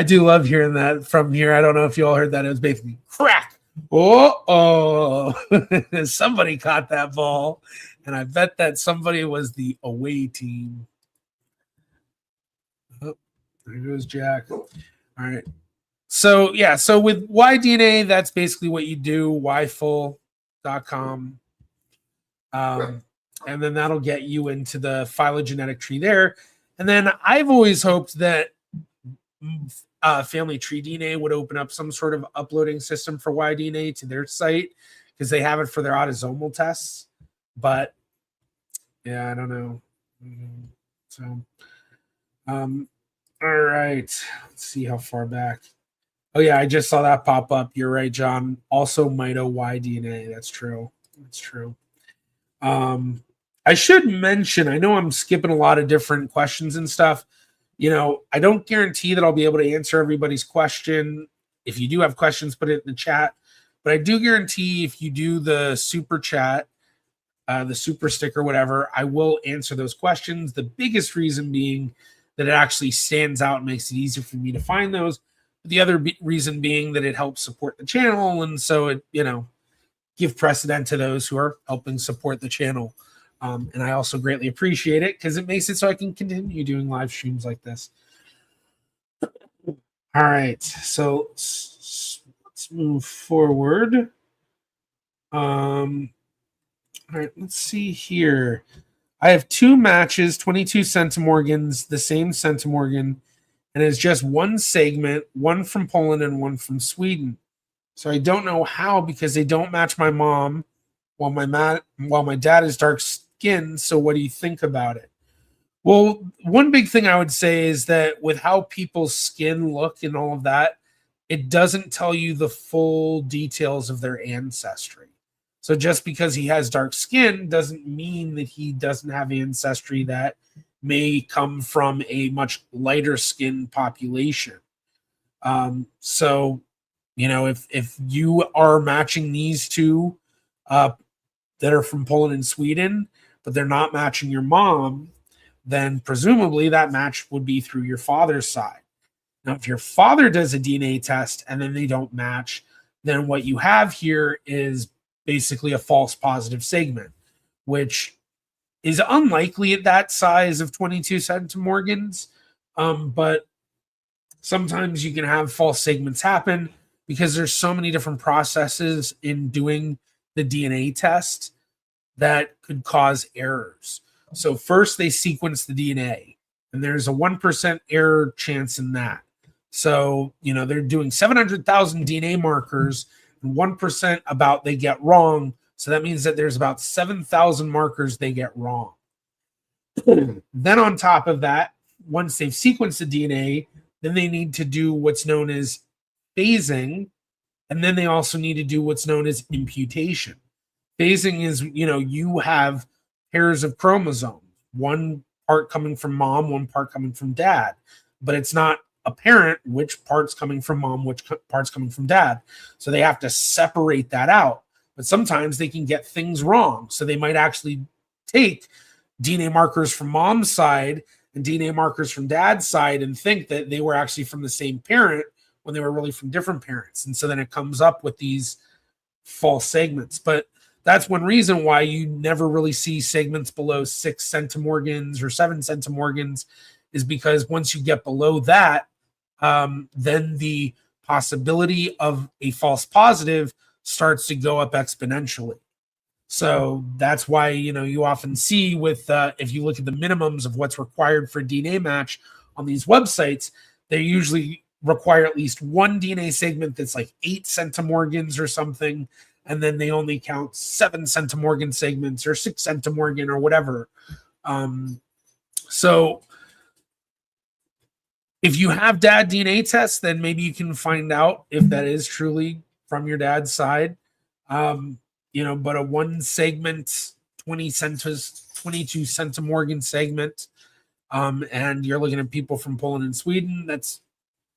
do love hearing that from here. I don't know if you all heard that. It was basically crack. Oh, somebody caught that ball. And I bet that somebody was the away team. Oh, there goes Jack. All right. So, yeah. So with Y-DNA, that's basically what you do, yfull.com. And then that'll get you into the phylogenetic tree there. And then I've always hoped that Family Tree DNA would open up some sort of uploading system for Y-DNA to their site because they have it for their autosomal tests. But yeah, I don't know. So, all right. Let's see how far back. Oh yeah, I just saw that pop up. You're right, John. Also, mito Y-DNA. That's true. That's true. I should mention. I know I'm skipping a lot of different questions and stuff. I don't guarantee that I'll be able to answer everybody's question. If you do have questions, put it in the chat. But I do guarantee if you do the super chat, the super sticker, whatever, I will answer those questions. The biggest reason being that it actually stands out and makes it easier for me to find those. The other reason being that it helps support the channel. And so it, give precedent to those who are helping support the channel. And I also greatly appreciate it because it makes it so I can continue doing live streams like this. All right, so let's move forward. All right, let's see here. I have 2 matches, 22 centimorgans, the same centimorgan, and it's just one segment, one from Poland and one from Sweden. So I don't know how, because they don't match my mom, while my dad is dark skinned. So what do you think about it? Well, one big thing I would say is that with how people's skin look and all of that, it doesn't tell you the full details of their ancestry. So just because he has dark skin doesn't mean that he doesn't have ancestry that may come from a much lighter skin population. So, if you are matching these two that are from Poland and Sweden, but they're not matching your mom, then presumably that match would be through your father's side. Now, if your father does a DNA test and then they don't match, then what you have here is basically a false positive segment, which is unlikely at that size of 22 centimorgans. But sometimes you can have false segments happen because there's so many different processes in doing the DNA test that could cause errors. So first they sequence the DNA, and there's a 1% error chance in that. So, they're doing 700,000 DNA markers, and 1% about they get wrong. So that means that there's about 7,000 markers they get wrong. Then on top of that, once they've sequenced the DNA, then they need to do what's known as phasing, and then they also need to do what's known as imputation. Phasing is, you have pairs of chromosomes, one part coming from mom, one part coming from dad, but it's not apparent which part's coming from mom, which part's coming from dad. So they have to separate that out. But sometimes they can get things wrong. So they might actually take DNA markers from mom's side and DNA markers from dad's side and think that they were actually from the same parent when they were really from different parents. And so then it comes up with these false segments. But that's one reason why you never really see segments below 6 centimorgans or 7 centimorgans, is because once you get below that, then the possibility of a false positive starts to go up exponentially. So that's why, you often see with, if you look at the minimums of what's required for a DNA match on these websites, they usually require at least one DNA segment that's like 8 centimorgans or something. And then they only count 7 centimorgan segments or 6 centimorgan or whatever. So if you have dad DNA tests, then maybe you can find out if that is truly from your dad's side. But a 1 segment, 22 centimorgan segment, and you're looking at people from Poland and Sweden, that's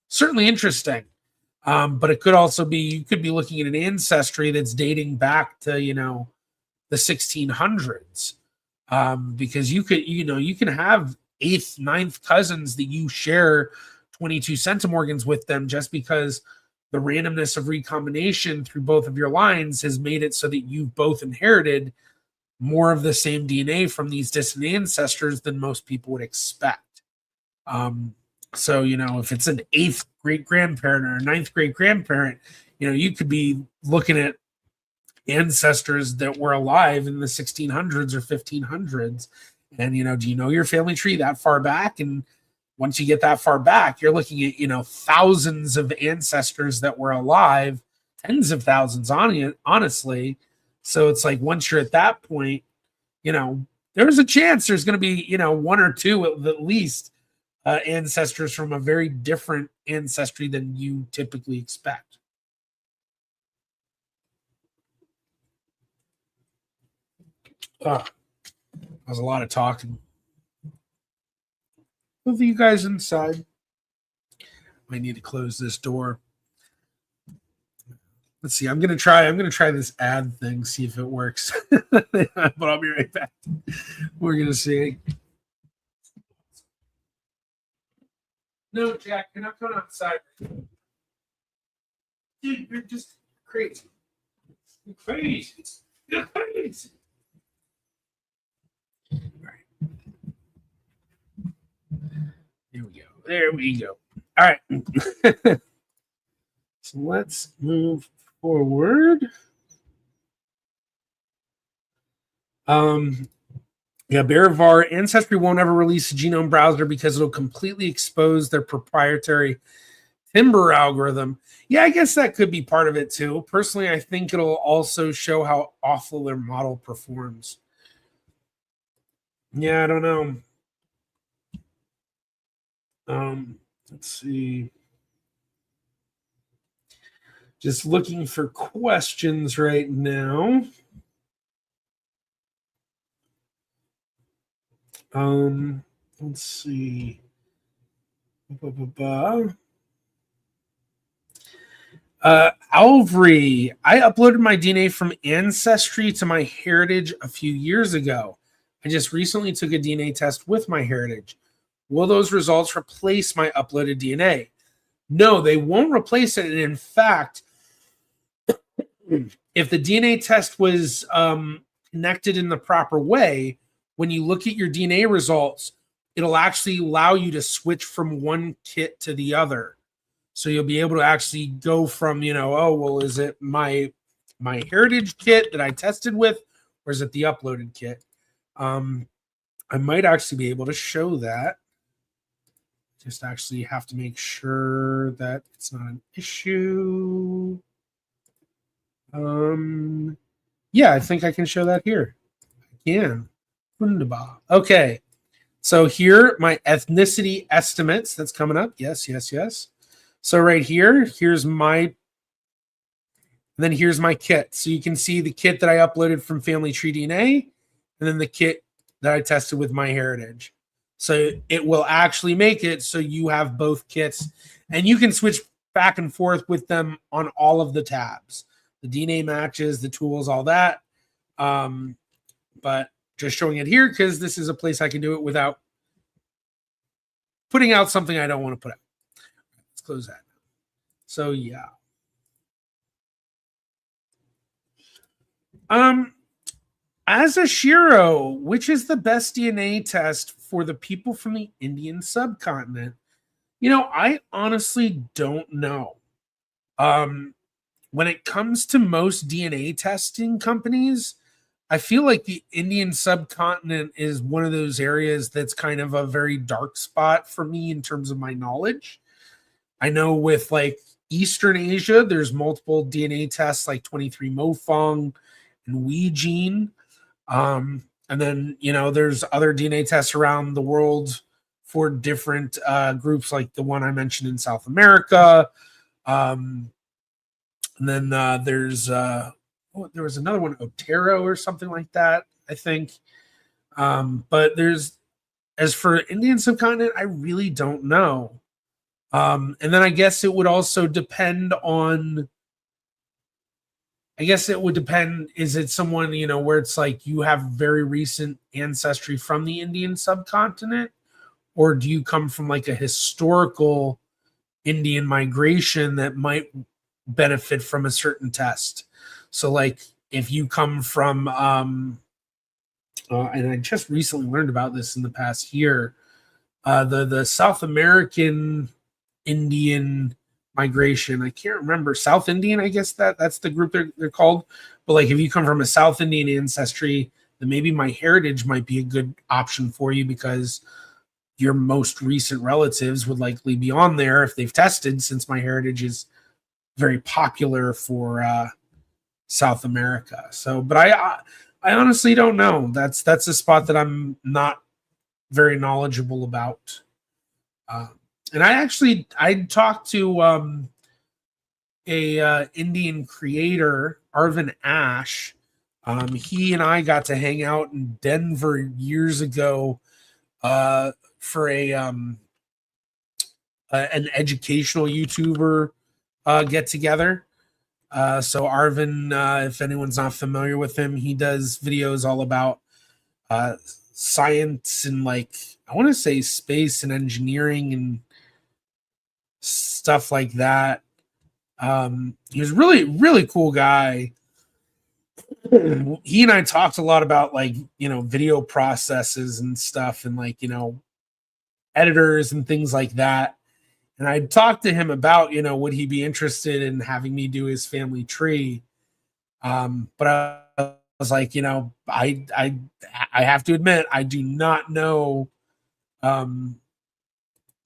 certainly interesting. But it could also be, you could be looking at an ancestry that's dating back to, the 1600s. Because you can have 8th, 9th cousins that you share 22 centimorgans with them, just because the randomness of recombination through both of your lines has made it so that you've both inherited more of the same DNA from these distant ancestors than most people would expect. So, if it's an 8th great grandparent or a 9th great grandparent, you could be looking at ancestors that were alive in the 1600s or 1500s. And, do you know your family tree that far back? And once you get that far back, you're looking at, thousands of ancestors that were alive, tens of thousands honestly. So it's like, once you're at that point, there's a chance there's going to be, 1 or 2 at least ancestors from a very different ancestry than you typically expect. That was a lot of talking. Both of you guys inside. I need to close this door. Let's see. I'm gonna try this ad thing, see if it works. But I'll be right back. We're gonna see. No, Jack, you're not going outside. Dude, you're just crazy. You're crazy. You're crazy. All right. Here we go. There we go. All right. So let's move forward. Yeah, Berivar Ancestry won't ever release a genome browser because it'll completely expose their proprietary Timber algorithm. Yeah, I guess that could be part of it too. Personally, I think it'll also show how awful their model performs. Yeah, I don't know. Let's see. Just looking for questions right now. Let's see. Alvry, I uploaded my DNA from Ancestry to my Heritage a few years ago. I just recently took a DNA test with my Heritage. Will those results replace my uploaded DNA? No, they won't replace it. And in fact, if the DNA test was connected in the proper way, when you look at your DNA results, it'll actually allow you to switch from one kit to the other. So you'll be able to actually go from, oh, well, is it my Heritage kit that I tested with, or is it the uploaded kit? I might actually be able to show that. Just actually have to make sure that it's not an issue. Yeah, I think I can show that here. I can. Wunderbar. Okay. So here, my ethnicity estimates. That's coming up. Yes. So right here, here's my kit. So you can see the kit that I uploaded from Family Tree DNA, and then the kit that I tested with my Heritage. So it will actually make it so you have both kits, and you can switch back and forth with them on all of the tabs, the DNA matches, the tools, all that. But just showing it here because this is a place I can do it without putting out something I don't want to put out. Let's close that. So yeah. As a Shiro, which is the best DNA test for the people from the Indian subcontinent? I honestly don't know. When it comes to most DNA testing companies, I feel like the Indian subcontinent is one of those areas that's kind of a very dark spot for me in terms of my knowledge. I know with like Eastern Asia, there's multiple DNA tests like 23MoFong and WeGene. And then, there's other DNA tests around the world for different groups like the one I mentioned in South America. And then there was another one, Otero or something like that, I think. But as for Indian subcontinent, I really don't know. And then I guess it would also depend on, is it someone, where it's like you have very recent ancestry from the Indian subcontinent, or do you come from like a historical Indian migration that might benefit from a certain test? So like if you come from, and I just recently learned about this in the past year, the South American Indian migration, I can't remember, South Indian, I guess that's the group they're called. But like if you come from a South Indian ancestry, then maybe my Heritage might be a good option for you because your most recent relatives would likely be on there if they've tested, since my Heritage is very popular for South America. So, but I honestly don't know. That's a spot that I'm not very knowledgeable about. And I talked to a Indian creator, Arvin Ash. He and I got to hang out in Denver years ago for an educational YouTuber get together. So Arvin, if anyone's not familiar with him, he does videos all about science and like I want to say space and engineering and stuff like that. He was really cool guy. He and I talked a lot about like video processes and stuff and like editors and things like that. And I talked to him about would he be interested in having me do his family tree. But I was like, I have to admit I do not know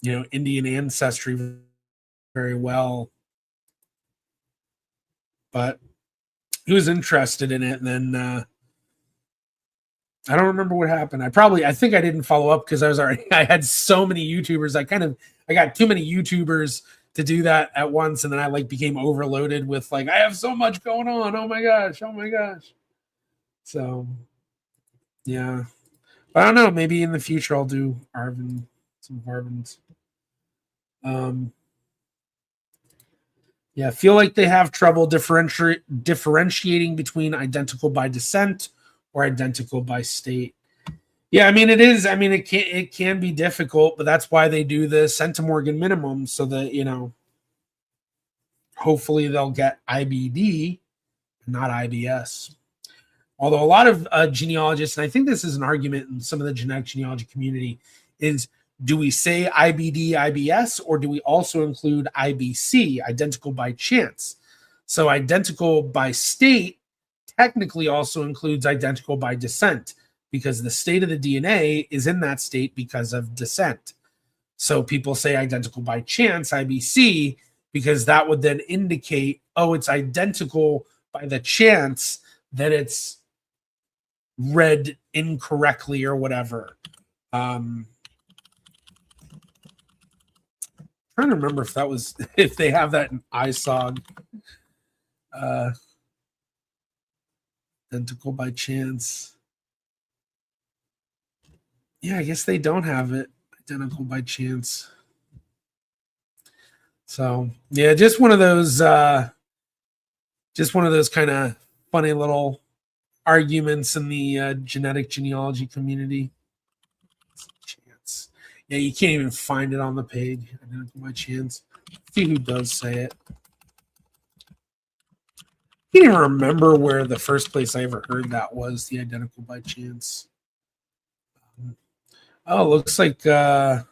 Indian ancestry very well, but he was interested in it. And then I don't remember what happened. I think I didn't follow up because I had so many YouTubers. I got too many YouTubers to do that at once. And then I like became overloaded with like, I have so much going on. Oh my gosh. So yeah, but I don't know. Maybe in the future I'll do some of Arvin's. Yeah, I feel like they have trouble differentiating between identical by descent or identical by state. Yeah, I mean it is. I mean it can be difficult, but that's why they do the centimorgan minimum so that hopefully they'll get IBD, not IBS. Although a lot of genealogists, and I think this is an argument in some of the genetic genealogy community, is do we say IBD, IBS, or do we also include IBC, identical by chance? So identical by state technically also includes identical by descent because the state of the DNA is in that state because of descent. So people say identical by chance, IBC, because that would then indicate, oh, it's identical by the chance that it's read incorrectly or whatever. Trying to remember if they have that in ISOG. Identical by chance. Yeah, I guess they don't have it identical by chance. So yeah, just one of those kind of funny little arguments in the genetic genealogy community. Chance. Yeah, you can't even find it on the page. Identical by chance. See who does say it. I can't even remember where the first place I ever heard that was, the identical by chance. Oh, looks like yeah,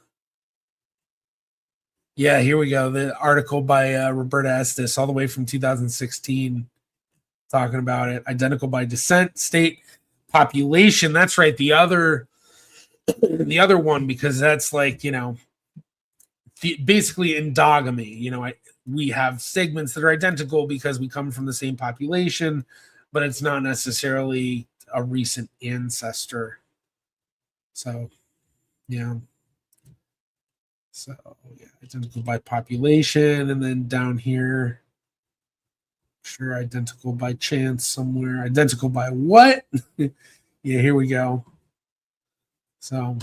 here we go. The article by Roberta Estes, all the way from 2016, talking about it. Identical by descent, state, population. That's right. The other one, because that's like basically endogamy. We have segments that are identical because we come from the same population, but it's not necessarily a recent ancestor. So yeah. So yeah, identical by population, and then down here, sure, identical by chance somewhere. Identical by what? Yeah, here we go. So,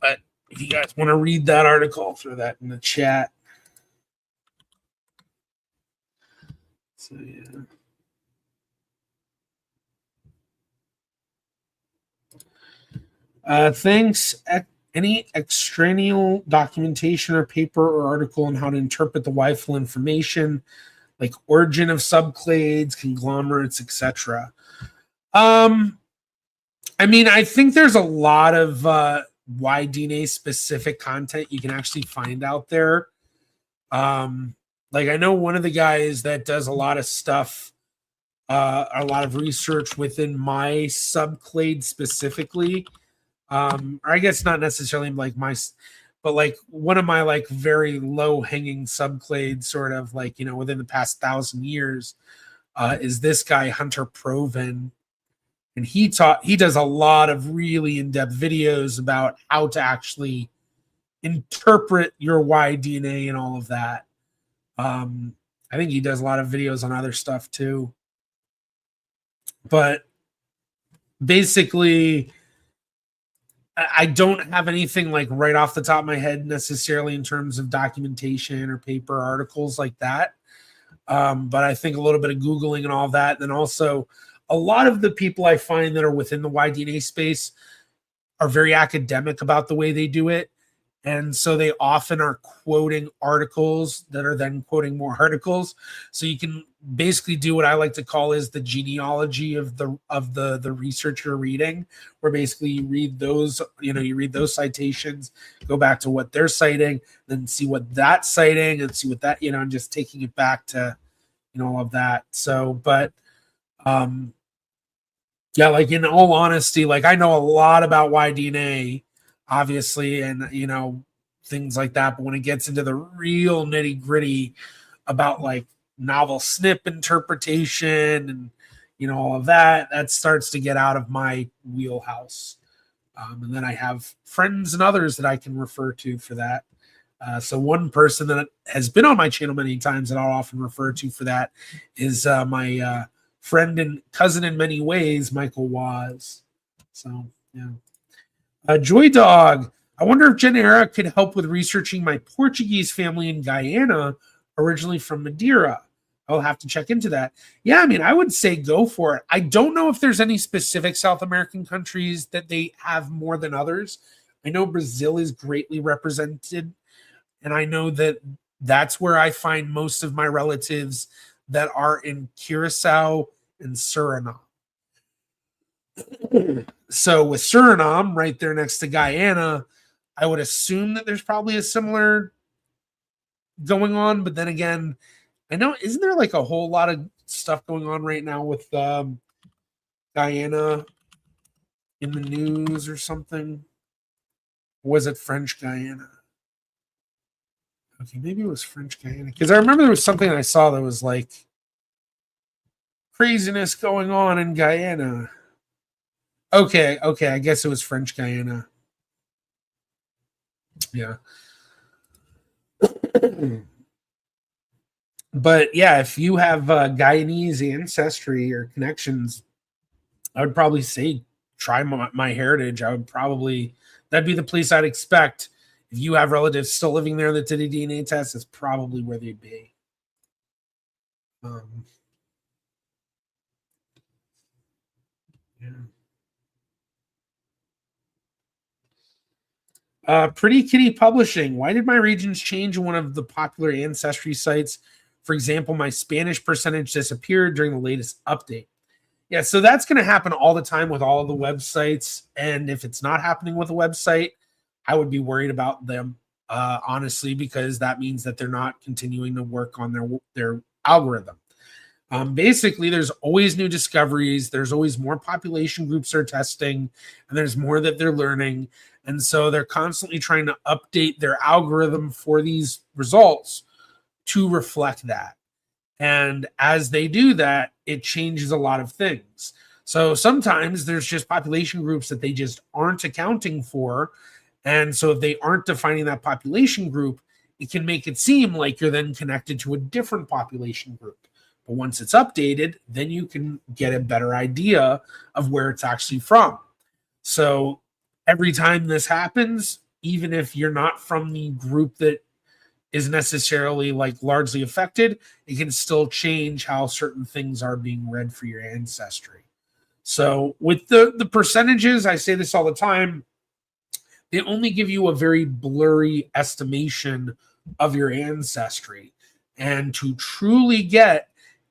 but if you guys want to read that article, throw that in the chat. So yeah. Thanks. Any extraneous documentation or paper or article on how to interpret the WIFIL information, like origin of subclades, conglomerates, etc. I mean, I think there's a lot of Y-DNA specific content you can actually find out there. Like I know one of the guys that does a lot of stuff, a lot of research within my subclade specifically. Or I guess not necessarily like but like one of my like very low hanging subclades, sort of like within the past 1,000 years, is this guy Hunter Proven, and he does a lot of really in-depth videos about how to actually interpret your Y-DNA and all of that. I think he does a lot of videos on other stuff too, but basically I don't have anything like right off the top of my head necessarily in terms of documentation or paper articles like that. But I think a little bit of Googling and all that. Then also a lot of the people I find that are within the Y-DNA space are very academic about the way they do it. And so they often are quoting articles that are then quoting more articles. So you can basically do what I like to call is the genealogy of the research you're reading, where basically you read those, you read those citations, go back to what they're citing, then see what that's citing and see what that, and just taking it back to, all of that. So, but yeah, like in all honesty, like I know a lot about Y-DNA, obviously, and things like that. But when it gets into the real nitty gritty about like novel SNP interpretation and all of that, that starts to get out of my wheelhouse. And then I have friends and others that I can refer to for that. So one person that has been on my channel many times that I'll often refer to for that is my friend and cousin in many ways, Michael Waz. So yeah. Joy Dog. I wonder if Genera could help with researching my Portuguese family in Guyana, originally from Madeira. I'll have to check into that. Yeah, I mean, I would say go for it. I don't know if there's any specific South American countries that they have more than others. I know Brazil is greatly represented, and I know that that's where I find most of my relatives that are in Curacao and Suriname. So with Suriname right there next to Guyana, I would assume that there's probably a similar going on. But then again, I know, isn't there like a whole lot of stuff going on right now with Guyana in the news or something? Was it French Guyana? Okay, maybe it was French Guyana. Because I remember there was something I saw that was like craziness going on in Guyana. Okay, I guess it was French Guyana. Yeah. But yeah, if you have Guyanese ancestry or connections, I would probably say try my heritage. That'd be the place I'd expect. If you have relatives still living there that did a DNA test, it's probably where they'd be. Pretty Kitty Publishing. Why did my regions change in one of the popular ancestry sites? For example, my Spanish percentage disappeared during the latest update. Yeah, so that's going to happen all the time with all of the websites. And if it's not happening with a website, I would be worried about them, honestly, because that means that they're not continuing to work on their algorithm. Basically, there's always new discoveries. There's always more population groups they're testing, and there's more that they're learning. And so they're constantly trying to update their algorithm for these results to reflect that. And as they do that, it changes a lot of things. So sometimes there's just population groups that they just aren't accounting for. And so if they aren't defining that population group, it can make it seem like you're then connected to a different population group. But once it's updated, then you can get a better idea of where it's actually from. So every time this happens, even if you're not from the group that is necessarily like largely affected, it can still change how certain things are being read for your ancestry. So with the percentages, I say this all the time, they only give you a very blurry estimation of your ancestry. And to truly get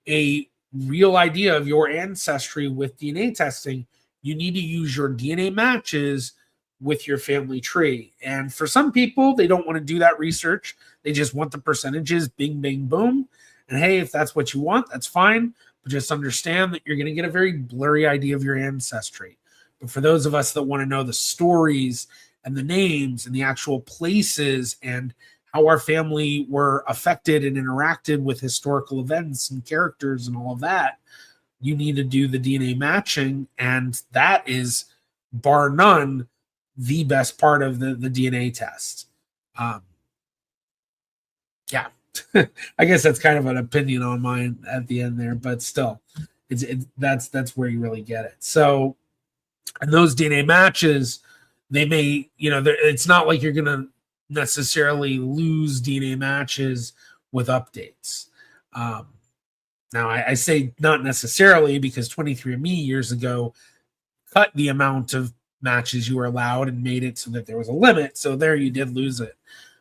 a real idea of your ancestry with DNA testing, you need to use your DNA matches with your family tree. And for some people, they don't want to do that research. They just want the percentages, bing, bing, boom. And hey, if that's what you want, that's fine. But just understand that you're going to get a very blurry idea of your ancestry. But for those of us that want to know the stories and the names and the actual places and how our family were affected and interacted with historical events and characters and all of that, you need to do the DNA matching. And that is, bar none, the best part of the DNA test. Yeah, I guess that's kind of an opinion on mine at the end there, but still, that's where you really get it. So, and those DNA matches, they may, it's not like you're going to necessarily lose DNA matches with updates. Now, I say not necessarily, because 23andMe years ago cut the amount of matches you were allowed and made it so that there was a limit. So there you did lose it.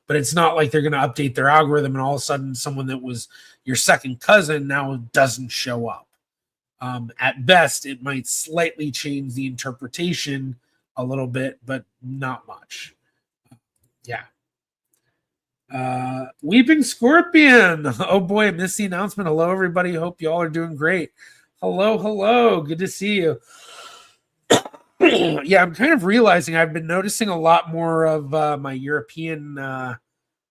But it's not like they're going to update their algorithm and all of a sudden someone that was your second cousin now doesn't show up. At best, it might slightly change the interpretation a little bit, but not much. Yeah. Weeping Scorpion. Oh boy, I missed the announcement. Hello, everybody. Hope you all are doing great. Hello. Good to see you. Yeah, I'm kind of realizing I've been noticing a lot more of my European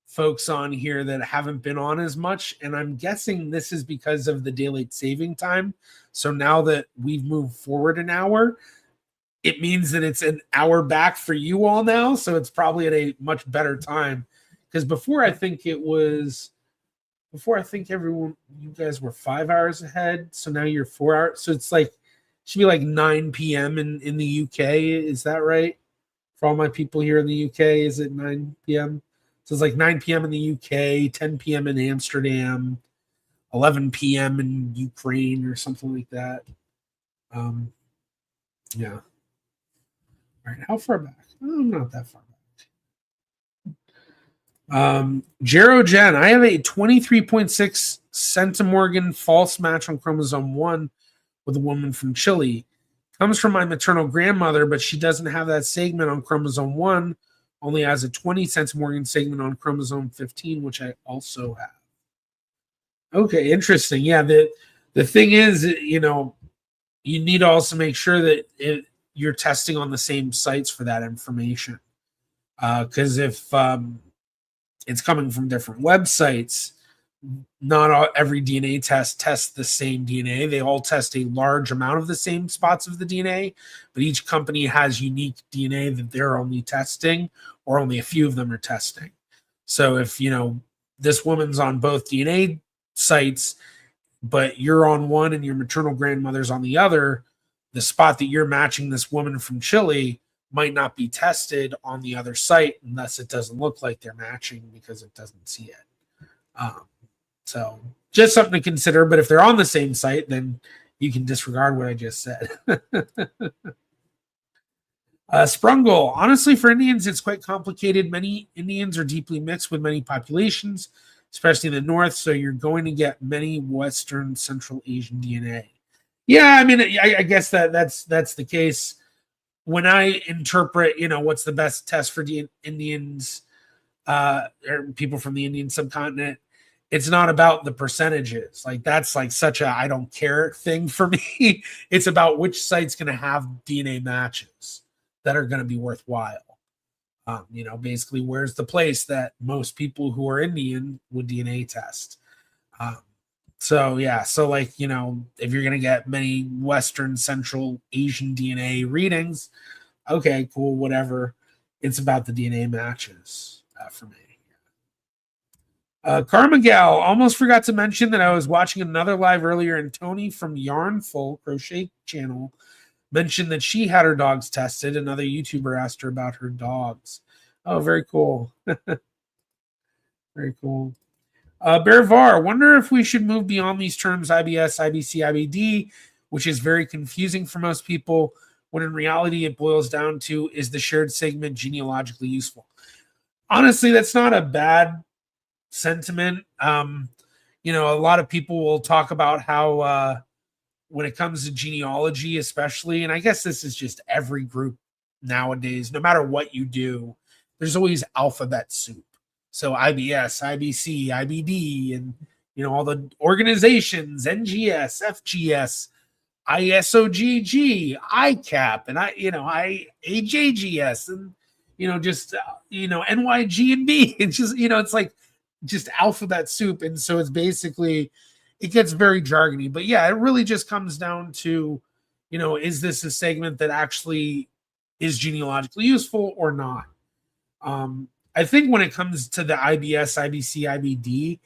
folks on here that haven't been on as much, and I'm guessing this is because of the daylight saving time. So now that we've moved forward an hour, it means that it's an hour back for you all now, so it's probably at a much better time. Because before I think everyone, you guys were 5 hours ahead, so now you're 4 hours. So it's like, should be like 9 p.m. in the UK. Is that right? For all my people here in the UK, is it 9 p.m.? So it's like 9 p.m. in the UK, 10 p.m. in Amsterdam, 11 p.m. in Ukraine or something like that. Yeah. All right, how far back? Oh, not that far back. Jero Jen, I have a 23.6 centimorgan false match on chromosome 1 with a woman from Chile. Comes from my maternal grandmother, but she doesn't have that segment on chromosome 1, only has a 20 centimorgan segment on chromosome 15, which I also have. Okay, interesting. Yeah, the thing is, you need to also make sure that you're testing on the same sites for that information. Because if it's coming from different websites, not every DNA test tests the same DNA. They all test a large amount of the same spots of the DNA, but each company has unique DNA that they're only testing, or only a few of them are testing. So if, this woman's on both DNA sites, but you're on one and your maternal grandmother's on the other, the spot that you're matching this woman from Chile might not be tested on the other site unless it doesn't look like they're matching because it doesn't see it. So just something to consider. But if they're on the same site, then you can disregard what I just said. Sprungle. Honestly, for Indians, it's quite complicated. Many Indians are deeply mixed with many populations, especially in the north. So you're going to get many Western Central Asian DNA. Yeah, I mean, I guess that's the case. When I interpret, what's the best test for Indians or people from the Indian subcontinent, it's not about the percentages. Like, that's like such a I don't care thing for me. It's about which site's going to have DNA matches that are going to be worthwhile. Basically, where's the place that most people who are Indian would DNA test? So like, if you're going to get many Western Central Asian DNA readings, okay, cool, whatever. It's about the DNA matches for me. Carmagal, almost forgot to mention that I was watching another live earlier, and Tony from Yarnful Crochet Channel mentioned that she had her dogs tested. Another YouTuber asked her about her dogs. Oh, very cool. Very cool. Bearvar, wonder if we should move beyond these terms IBS, IBC, IBD, which is very confusing for most people, when in reality it boils down to, is the shared segment genealogically useful? Honestly, that's not a bad sentiment. A lot of people will talk about how when it comes to genealogy, especially, and I guess this is just every group nowadays, no matter what you do, there's always alphabet soup. So IBS, IBC, IBD, and all the organizations, NGS, FGS, ISOGG, ICAP, and IJGS, and NYG and B. It's just it's like just alphabet soup, and so it's basically, it gets very jargony. But yeah, it really just comes down to, is this a segment that actually is genealogically useful or not? I think when it comes to the IBS, IBC, IBD,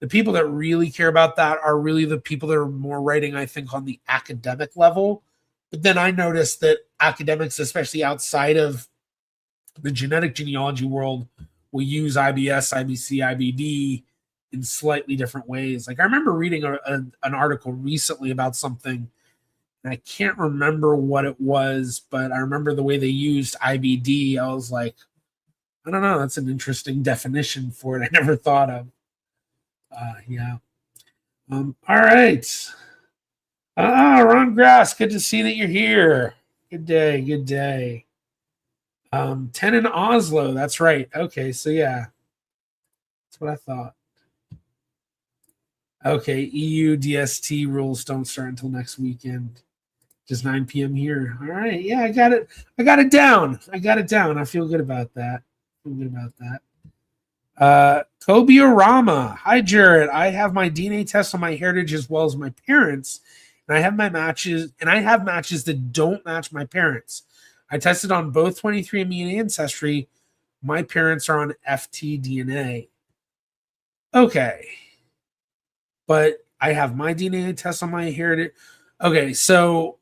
the people that really care about that are really the people that are more writing, I think, on the academic level. But then I noticed that academics, especially outside of the genetic genealogy world will use IBS, IBC, IBD in slightly different ways. Like I remember reading an article recently about something, and I can't remember what it was, but I remember the way they used IBD. I was like, I don't know, that's an interesting definition for it. I never thought of. Yeah. All right. Ron Grass, good to see that you're here. Good day, good day. 10 in Oslo, that's right. Okay, so yeah. That's what I thought. Okay, EU DST rules don't start until next weekend. Just 9 p.m. here. All right, yeah, I got it. I got it down. I feel good about that. Kobe Orama. Hi, Jared. I have my DNA test on my heritage as well as my parents, and I have matches that don't match my parents. I tested on both 23andMe and Ancestry. My parents are on FTDNA. Okay. But I have my DNA test on my heritage. Okay, so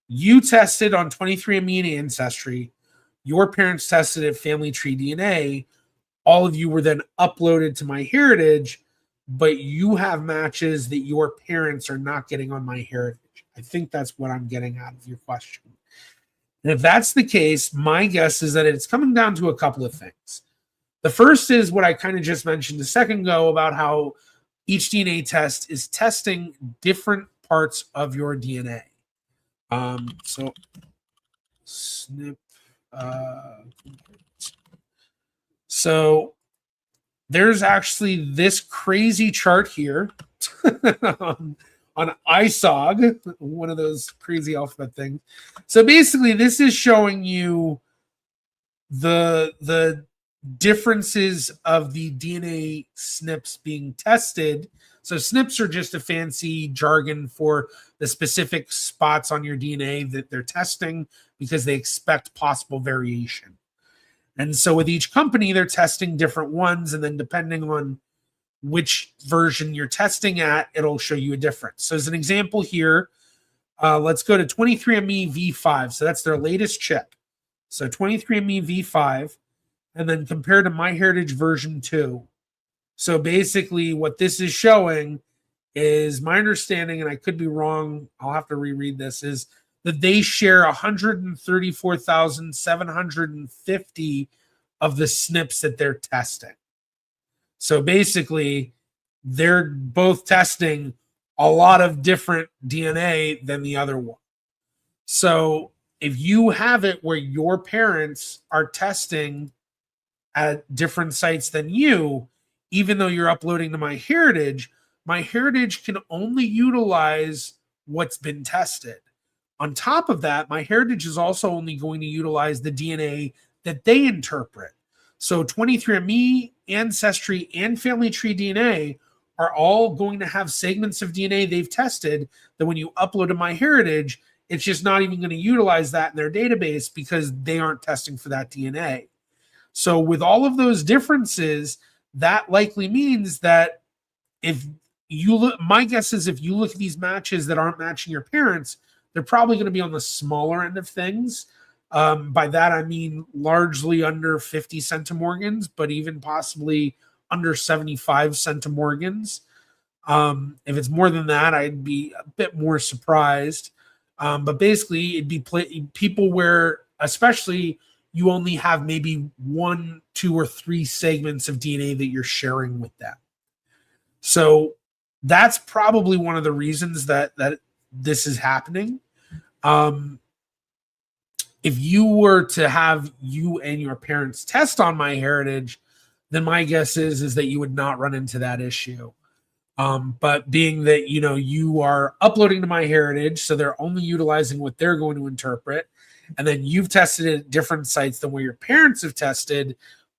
you tested on 23andMe and Ancestry. Your parents tested at Family Tree DNA. All of you were then uploaded to my heritage, but you have matches that your parents are not getting on my heritage. I think that's what I'm getting out of your question. And if that's the case, my guess is that it's coming down to a couple of things. The first is what I kind of just mentioned a second ago about how each DNA test is testing different parts of your DNA. So snip. So there's actually this crazy chart here on ISOG, one of those crazy alphabet things. So basically, this is showing you the differences of the DNA SNPs being tested. So SNPs are just a fancy jargon for the specific spots on your DNA that they're testing because they expect possible variation. And so with each company, they're testing different ones, and then depending on which version you're testing at, it'll show you a difference. So as an example here, let's go to 23andMe V5. So that's their latest chip. So 23andMe V5, and then compare to MyHeritage version 2. So basically what this is showing is my understanding, and I could be wrong, I'll have to reread this, is that they share 134,750 of the SNPs that they're testing. So basically, they're both testing a lot of different DNA than the other one. So if you have it where your parents are testing at different sites than you, even though you're uploading to MyHeritage can only utilize what's been tested. On top of that, MyHeritage is also only going to utilize the DNA that they interpret. So 23andMe, Ancestry, and Family Tree DNA are all going to have segments of DNA they've tested that when you upload to MyHeritage, it's just not even going to utilize that in their database because they aren't testing for that DNA. So with all of those differences, that likely means that if you look, my guess is if you look at these matches that aren't matching your parents, they're probably going to be on the smaller end of things. By that, I mean largely under 50 centimorgans, but even possibly under 75 centimorgans. If it's more than that, I'd be a bit more surprised. But basically, it'd be people where, especially, you only have maybe 1, 2, or 3 segments of DNA that you're sharing with them. So that's probably one of the reasons that this is happening. If you were to have you and your parents test on MyHeritage, then my guess is that you would not run into that issue. But being that you are uploading to MyHeritage, so they're only utilizing what they're going to interpret, and then you've tested it at different sites than where your parents have tested,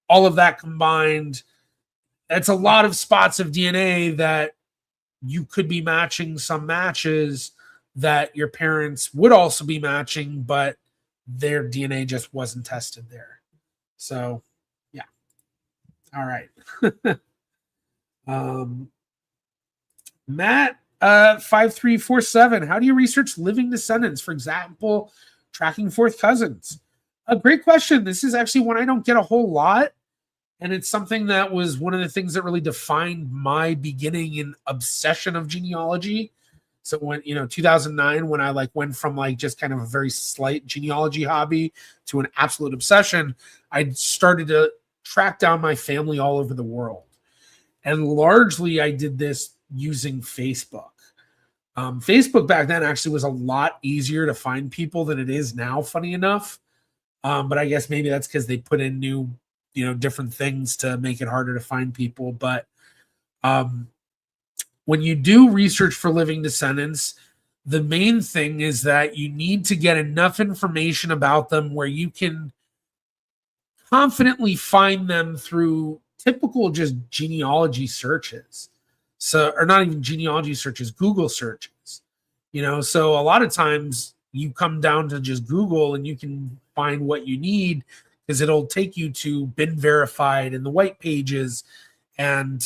all of that combined, that's a lot of spots of DNA that you could be matching some matches that your parents would also be matching, but their DNA just wasn't tested there. So, yeah. All right. Matt 5347, how do you research living descendants? For example, tracking fourth cousins. A great question. This is actually one I don't get a whole lot. And it's something that was one of the things that really defined my beginning and obsession of genealogy. So when, 2009, when I like went from like just kind of a very slight genealogy hobby to an absolute obsession, I started to track down my family all over the world. And largely I did this using Facebook. Facebook back then actually was a lot easier to find people than it is now, funny enough. But I guess maybe that's because they put in new, different things to make it harder to find people. But when you do research for living descendants, the main thing is that you need to get enough information about them where you can confidently find them through typical just genealogy searches. So, or not even genealogy searches, Google searches. So a lot of times you come down to just Google and you can find what you need because it'll take you to been verified and the white pages and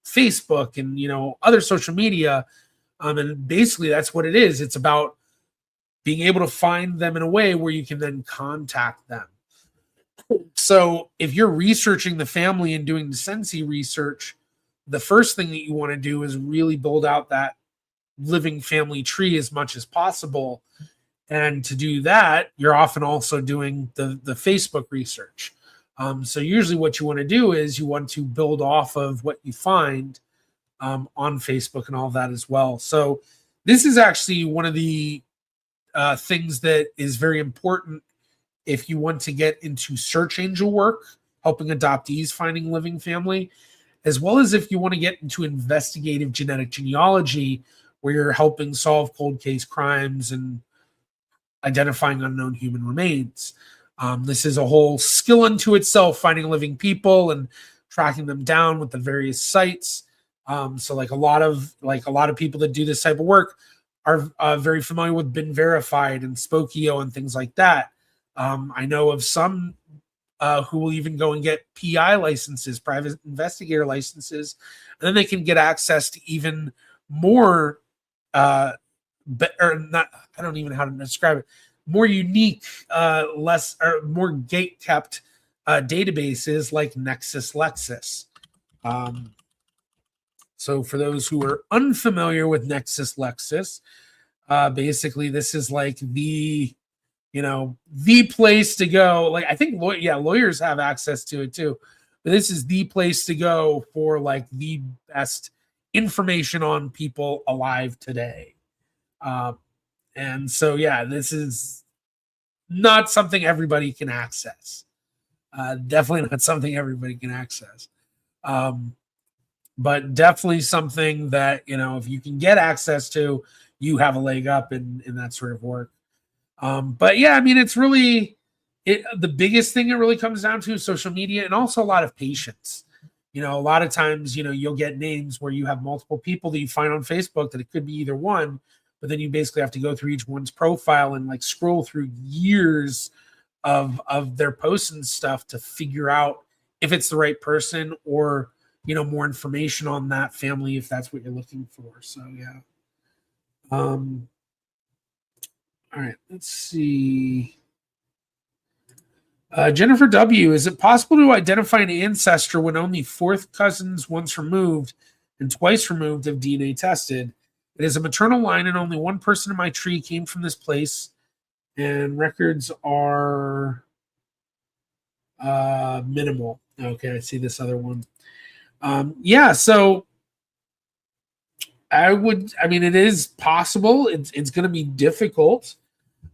Facebook and other social media. And basically that's what it is. It's about being able to find them in a way where you can then contact them. So if you're researching the family and doing descendancy research, the first thing that you want to do is really build out that living family tree as much as possible. And to do that, you're often also doing the Facebook research. So usually what you want to do is you want to build off of what you find on Facebook and all that as well. So this is actually one of the things that is very important if you want to get into search angel work, helping adoptees finding living family, as well as if you want to get into investigative genetic genealogy, where you're helping solve cold case crimes and identifying unknown human remains. This is a whole skill unto itself, finding living people and tracking them down with the various sites. So like a lot of people that do this type of work are very familiar with Been Verified and Spokeo and things like that. I know of some who will even go and get PI licenses, private investigator licenses, and then they can get access to even more, I don't even know how to describe it, more unique, more gate kept databases like Nexus Lexis. So for those who are unfamiliar with Nexus Lexis, basically this is like the place to go. Like I think, lawyers have access to it too, but this is the place to go for like the best information on people alive today. And so, this is not something everybody can access. Definitely not something everybody can access. But definitely something that, if you can get access to, you have a leg up in that sort of work. But it's really the biggest thing it really comes down to is social media and also a lot of patience. A lot of times, you'll get names where you have multiple people that you find on Facebook that it could be either one, but then you basically have to go through each one's profile and like scroll through years of their posts and stuff to figure out if it's the right person or, more information on that family if that's what you're looking for. So, yeah. All right, let's see. Jennifer W., is it possible to identify an ancestor when only fourth cousins once removed and twice removed have DNA tested? It is a maternal line and only one person in my tree came from this place, and records are minimal. Okay, I see this other one. So it is possible. It's going to be difficult.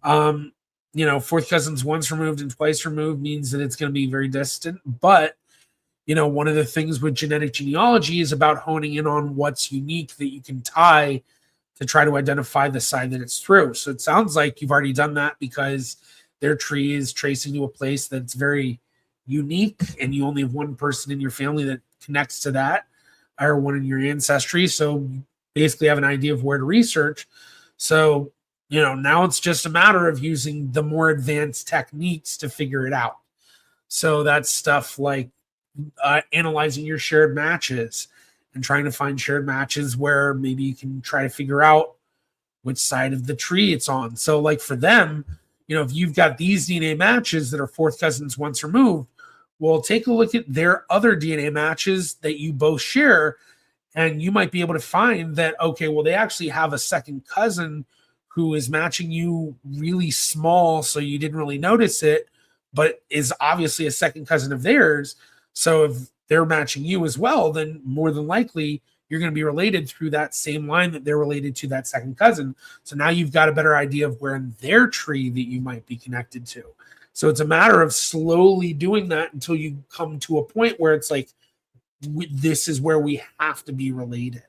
Fourth cousins once removed and twice removed means that it's going to be very distant. But, one of the things with genetic genealogy is about honing in on what's unique that you can tie to try to identify the side that it's through. So it sounds like you've already done that because their tree is tracing to a place that's very unique and you only have one person in your family that connects to that, or one in your ancestry. So you basically have an idea of where to research. So, now it's just a matter of using the more advanced techniques to figure it out. So that's stuff like analyzing your shared matches and trying to find shared matches where maybe you can try to figure out which side of the tree it's on. So like for them, if you've got these DNA matches that are fourth cousins once removed, well, take a look at their other DNA matches that you both share, and you might be able to find that, okay, well, they actually have a second cousin who is matching you really small, so you didn't really notice it, but is obviously a second cousin of theirs. So if they're matching you as well, then more than likely you're going to be related through that same line that they're related to that second cousin. So now you've got a better idea of where in their tree that you might be connected to. So it's a matter of slowly doing that until you come to a point where it's like, this is where we have to be related.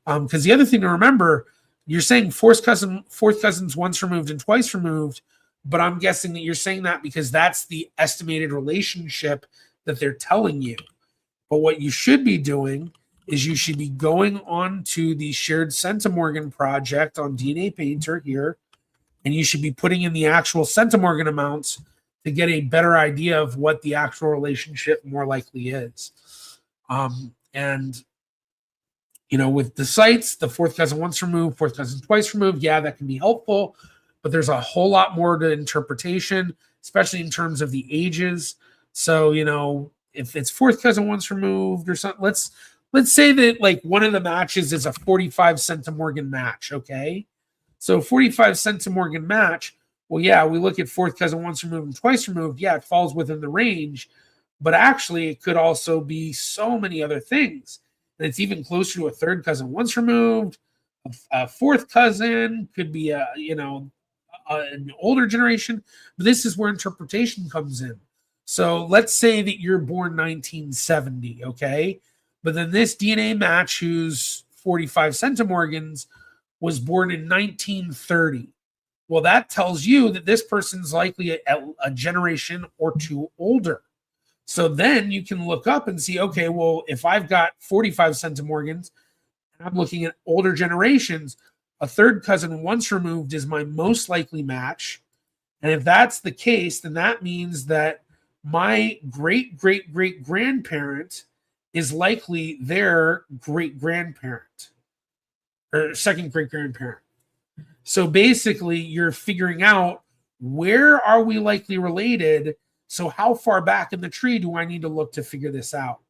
Because the other thing to remember, you're saying fourth cousins once removed and twice removed, but I'm guessing that you're saying that because that's the estimated relationship that they're telling you. But what you should be doing is you should be going on to the shared centimorgan project on DNA Painter here, and you should be putting in the actual centimorgan amounts to get a better idea of what the actual relationship more likely is. And with the sites, the fourth cousin once removed, fourth cousin twice removed, yeah, that can be helpful, but there's a whole lot more to interpretation, especially in terms of the ages. So, if it's fourth cousin once removed or something, let's say that like one of the matches is a 45 centimorgan match, okay? So 45 centimorgan match, well, yeah, we look at fourth cousin once removed and twice removed, yeah, it falls within the range, but actually it could also be so many other things. And it's even closer to a third cousin once removed, a fourth cousin, could be an older generation, but this is where interpretation comes in. So let's say that you're born 1970, okay? But then this DNA match, who's 45 centimorgans, was born in 1930. Well, that tells you that this person's likely a generation or two older. So then you can look up and see, okay, well, if I've got 45 centimorgans and I'm looking at older generations, a third cousin once removed is my most likely match. And if that's the case, then that means that my great-great-great-grandparent is likely their great-grandparent or second great-grandparent. So basically, you're figuring out where are we likely related. So how far back in the tree do I need to look to figure this out?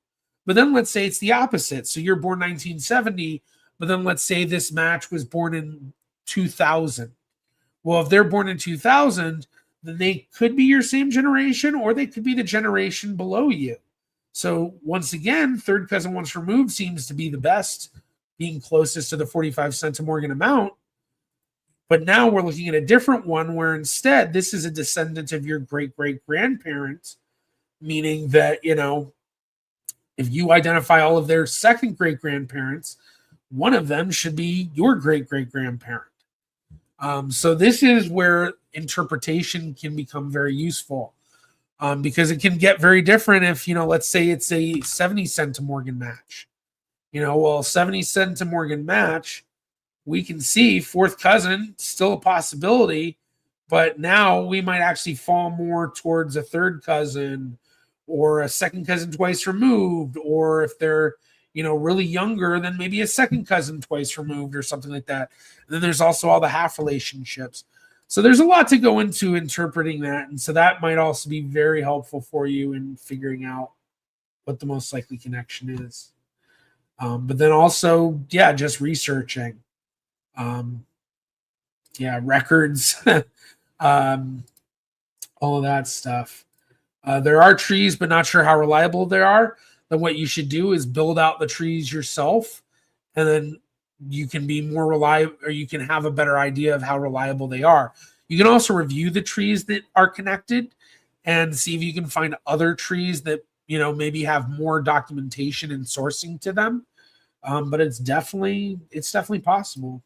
But then let's say it's the opposite. So you're born 1970, but then let's say this match was born in 2000. Well, if they're born in 2000, then they could be your same generation or they could be the generation below you. So once again, third cousin once removed seems to be the best, being closest to the 45 centimorgan amount. But now we're looking at a different one where instead this is a descendant of your great-great-grandparent, meaning that, if you identify all of their second great-grandparents, one of them should be your great-great-grandparent. So this is where interpretation can become very useful because it can get very different if, let's say it's a 70 centimorgan match. 70 centimorgan match, we can see fourth cousin, still a possibility, but now we might actually fall more towards a third cousin or a second cousin twice removed, or if they're, really younger, then maybe a second cousin twice removed or something like that. And then there's also all the half relationships. So there's a lot to go into interpreting that. And so that might also be very helpful for you in figuring out what the most likely connection is. But then also, just researching. Records, all of that stuff. There are trees, but not sure how reliable they are. Then what you should do is build out the trees yourself, and then you can be more reliable, or you can have a better idea of how reliable they are. You can also review the trees that are connected and see if you can find other trees that, maybe have more documentation and sourcing to them. But it's definitely possible.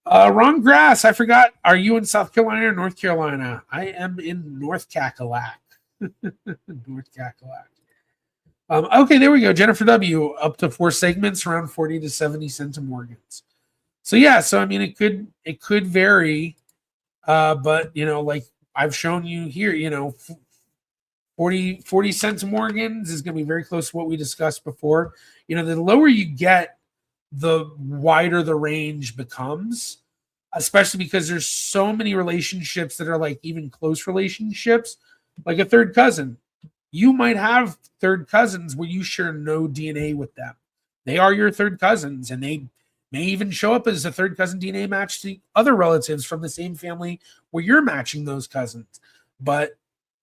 Ron Grass, I forgot. Are you in South Carolina or North Carolina? I am in North Cackalack. North Cackalack. Okay, there we go. Jennifer W. Up to 4 segments, around 40 to 70 centimorgans. So it could vary. But like I've shown you here, 40 centimorgans is going to be very close to what we discussed before. The lower you get, the wider the range becomes. especially because there's so many relationships that are like even close relationships, like a third cousin. You might have third cousins where you share no DNA with them. They are your third cousins, and they may even show up as a third cousin DNA match to other relatives from the same family where you're matching those cousins. But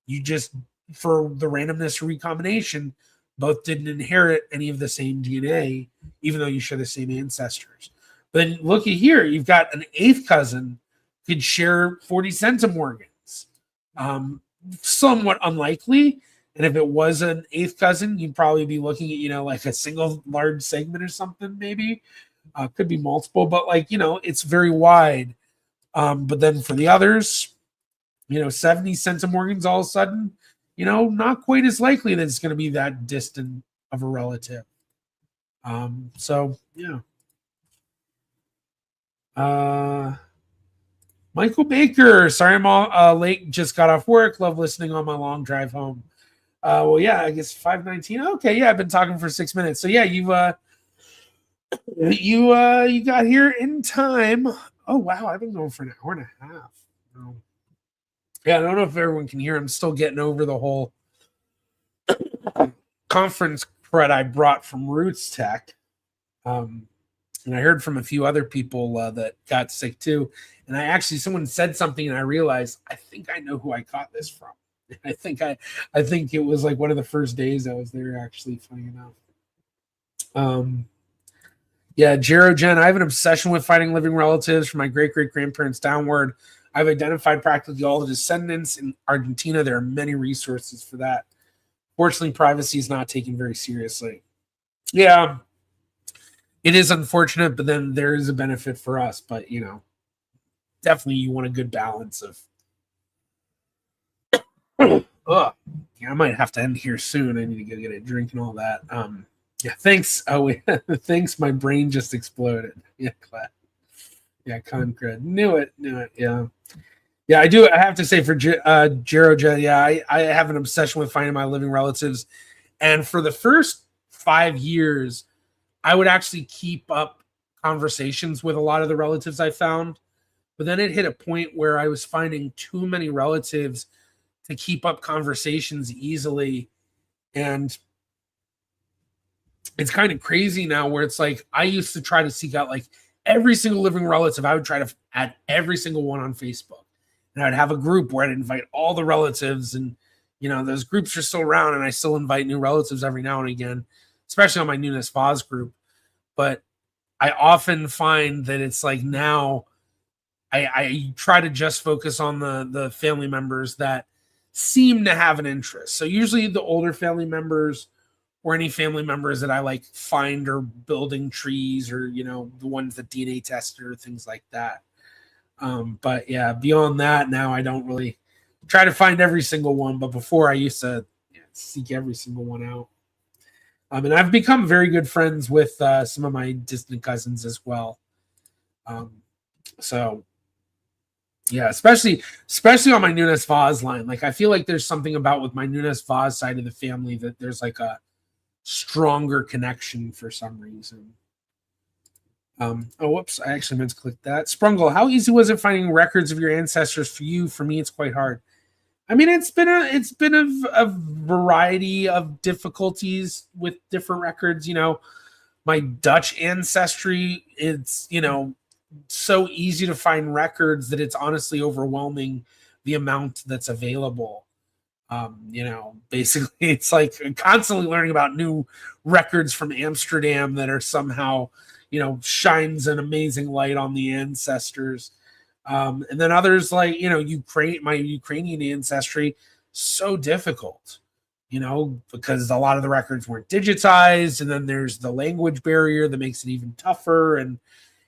you just, for the randomness of recombination, both didn't inherit any of the same DNA, even though you share the same ancestors. But then look at here, you've got an eighth cousin could share 40 centimorgans. Somewhat unlikely. And if it was an eighth cousin, you'd probably be looking at, like a single large segment or something, maybe. Could be multiple, but it's very wide. But then for the others, 70 centimorgans all of a sudden, not quite as likely that it's going to be that distant of a relative. So, yeah. Michael Baker, sorry I'm all late, just got off work. Love listening on my long drive home. Well, yeah, I guess 5:19. Okay, yeah, I've been talking for 6 minutes. So yeah, you got here in time. Oh wow, I've been going for an hour and a half. Oh. Yeah, I don't know if everyone can hear. I'm still getting over the whole conference crud I brought from Roots Tech. And I heard from a few other people that got sick too. And someone said something, and I realized I think I know who I caught this from. I think it was like one of the first days I was there, actually, funny enough. Yeah, Jen, I have an obsession with finding living relatives from my great-great-grandparents downward. I've identified practically all the descendants in Argentina. There are many resources for that. Fortunately, privacy is not taken very seriously. Yeah, it is unfortunate, but then there is a benefit for us. But, definitely you want a good balance of yeah, I might have to end here soon. I need to go get a drink and all that. Yeah, thanks. Oh, thanks. My brain just exploded. Yeah, glad. Yeah, Concred. Knew it. Yeah. Yeah, I do. I have to say for Jeroja, yeah, I have an obsession with finding my living relatives. And for the first 5 years, I would actually keep up conversations with a lot of the relatives I found. But then it hit a point where I was finding too many relatives to keep up conversations easily. And it's kind of crazy now where it's like I used to try to seek out like every single living relative. I would try to add every single one on Facebook. And I'd have a group where I'd invite all the relatives. And, those groups are still around. And I still invite new relatives every now and again, especially on my Newness Vaz group. But I often find that it's like now I try to just focus on the family members that seem to have an interest. So usually the older family members or any family members that I like find are building trees or, the ones that DNA tested or things like that. But yeah, beyond that, now I don't really try to find every single one. But before I used to seek every single one out. And I've become very good friends with some of my distant cousins as well. So yeah, especially on my Nunes Vaz line. Like I feel like there's something about with my Nunes Vaz side of the family that there's like a stronger connection for some reason. Whoops, I actually meant to click that. Sprungle, how easy was it finding records of your ancestors for you? For me, it's quite hard. I mean, it's been a variety of difficulties with different records. My Dutch ancestry, it's so easy to find records that it's honestly overwhelming the amount that's available. Basically it's like constantly learning about new records from Amsterdam that are somehow, shines an amazing light on the ancestors. And then others like, my Ukrainian ancestry, so difficult, because a lot of the records weren't digitized. And then there's the language barrier that makes it even tougher. And,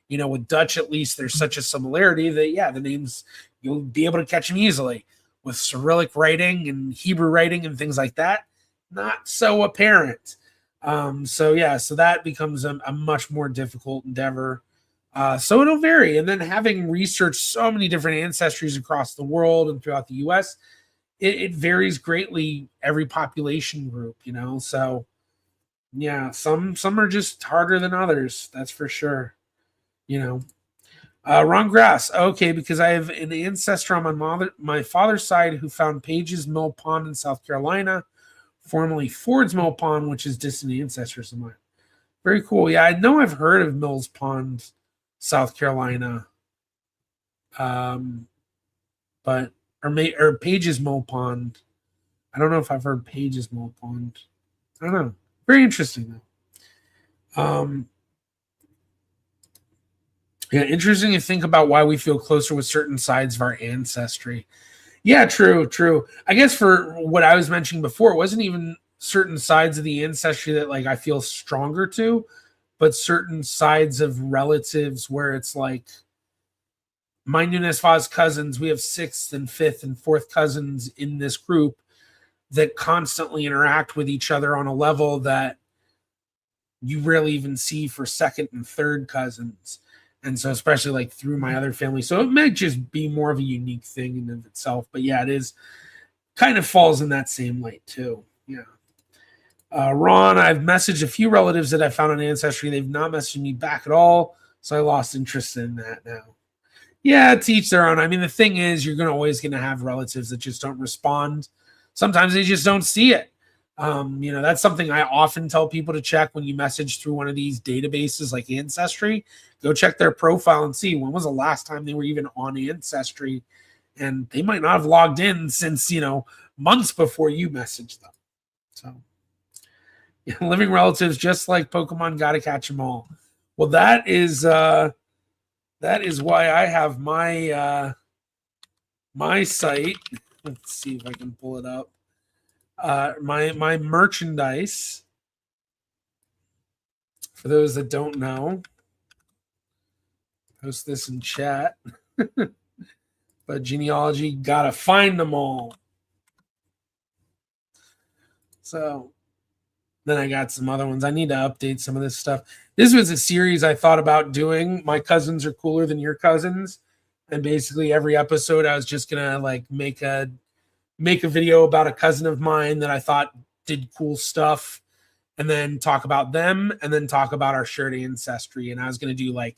with Dutch, at least there's such a similarity that, yeah, the names, you'll be able to catch them easily. With Cyrillic writing and Hebrew writing and things like that, not so apparent. So that becomes a much more difficult endeavor. So it'll vary. And then having researched so many different ancestries across the world and throughout the US, it varies greatly every population group, So yeah, some are just harder than others, that's for sure. Ron Grass. Okay, because I have an ancestor on my father's side who found Page's Mill Pond in South Carolina, formerly Ford's Mill Pond, which is distant ancestors of mine. Very cool. Yeah, I know I've heard of Mills Pond, South Carolina. But or Page's Mill Pond. I don't know if I've heard Page's Mill Pond. I don't know. Very interesting though. Yeah, interesting to think about why we feel closer with certain sides of our ancestry. Yeah, true. I guess for what I was mentioning before, it wasn't even certain sides of the ancestry that like I feel stronger to, but certain sides of relatives where it's like my Nunes Vaz cousins, we have sixth and fifth and fourth cousins in this group that constantly interact with each other on a level that you rarely even see for second and third cousins. And so especially like through my other family. So it may just be more of a unique thing in of itself. But yeah, it is kind of falls in that same light too. Yeah. Ron, I've messaged a few relatives that I found on Ancestry. They've not messaged me back at all. So I lost interest in that now. Yeah, to each their own. I mean, the thing is, you're always going to have relatives that just don't respond. Sometimes they just don't see it. That's something I often tell people to check when you message through one of these databases like Ancestry. Go check their profile and see when was the last time they were even on Ancestry. And they might not have logged in since, months before you messaged them. So, yeah, living relatives, just like Pokemon, gotta catch them all. Well, that is why I have my my site. Let's see if I can pull it up. My merchandise. For those that don't know, post this in chat. But Genealogy, gotta find them all. So then I got some other ones. I need to update some of this stuff. This was a series I thought about doing. My cousins are cooler than your cousins. And basically every episode I was just gonna like make a video about a cousin of mine that I thought did cool stuff, and then talk about them, and then talk about our shared ancestry. And I was gonna do like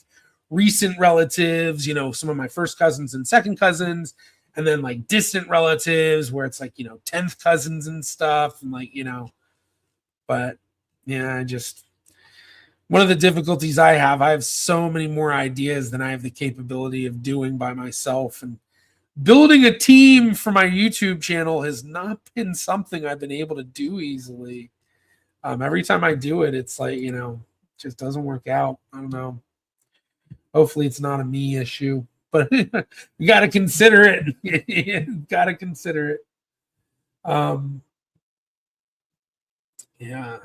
recent relatives, some of my first cousins and second cousins, and then like distant relatives where it's like 10th cousins and stuff, and like but yeah, one of the difficulties I have so many more ideas than I have the capability of doing by myself. And building a team for my YouTube channel has not been something I've been able to do easily. Every time I do it, it's like, just doesn't work out. I don't know. Hopefully it's not a me issue, but you got to consider it. You got to consider it. Yeah.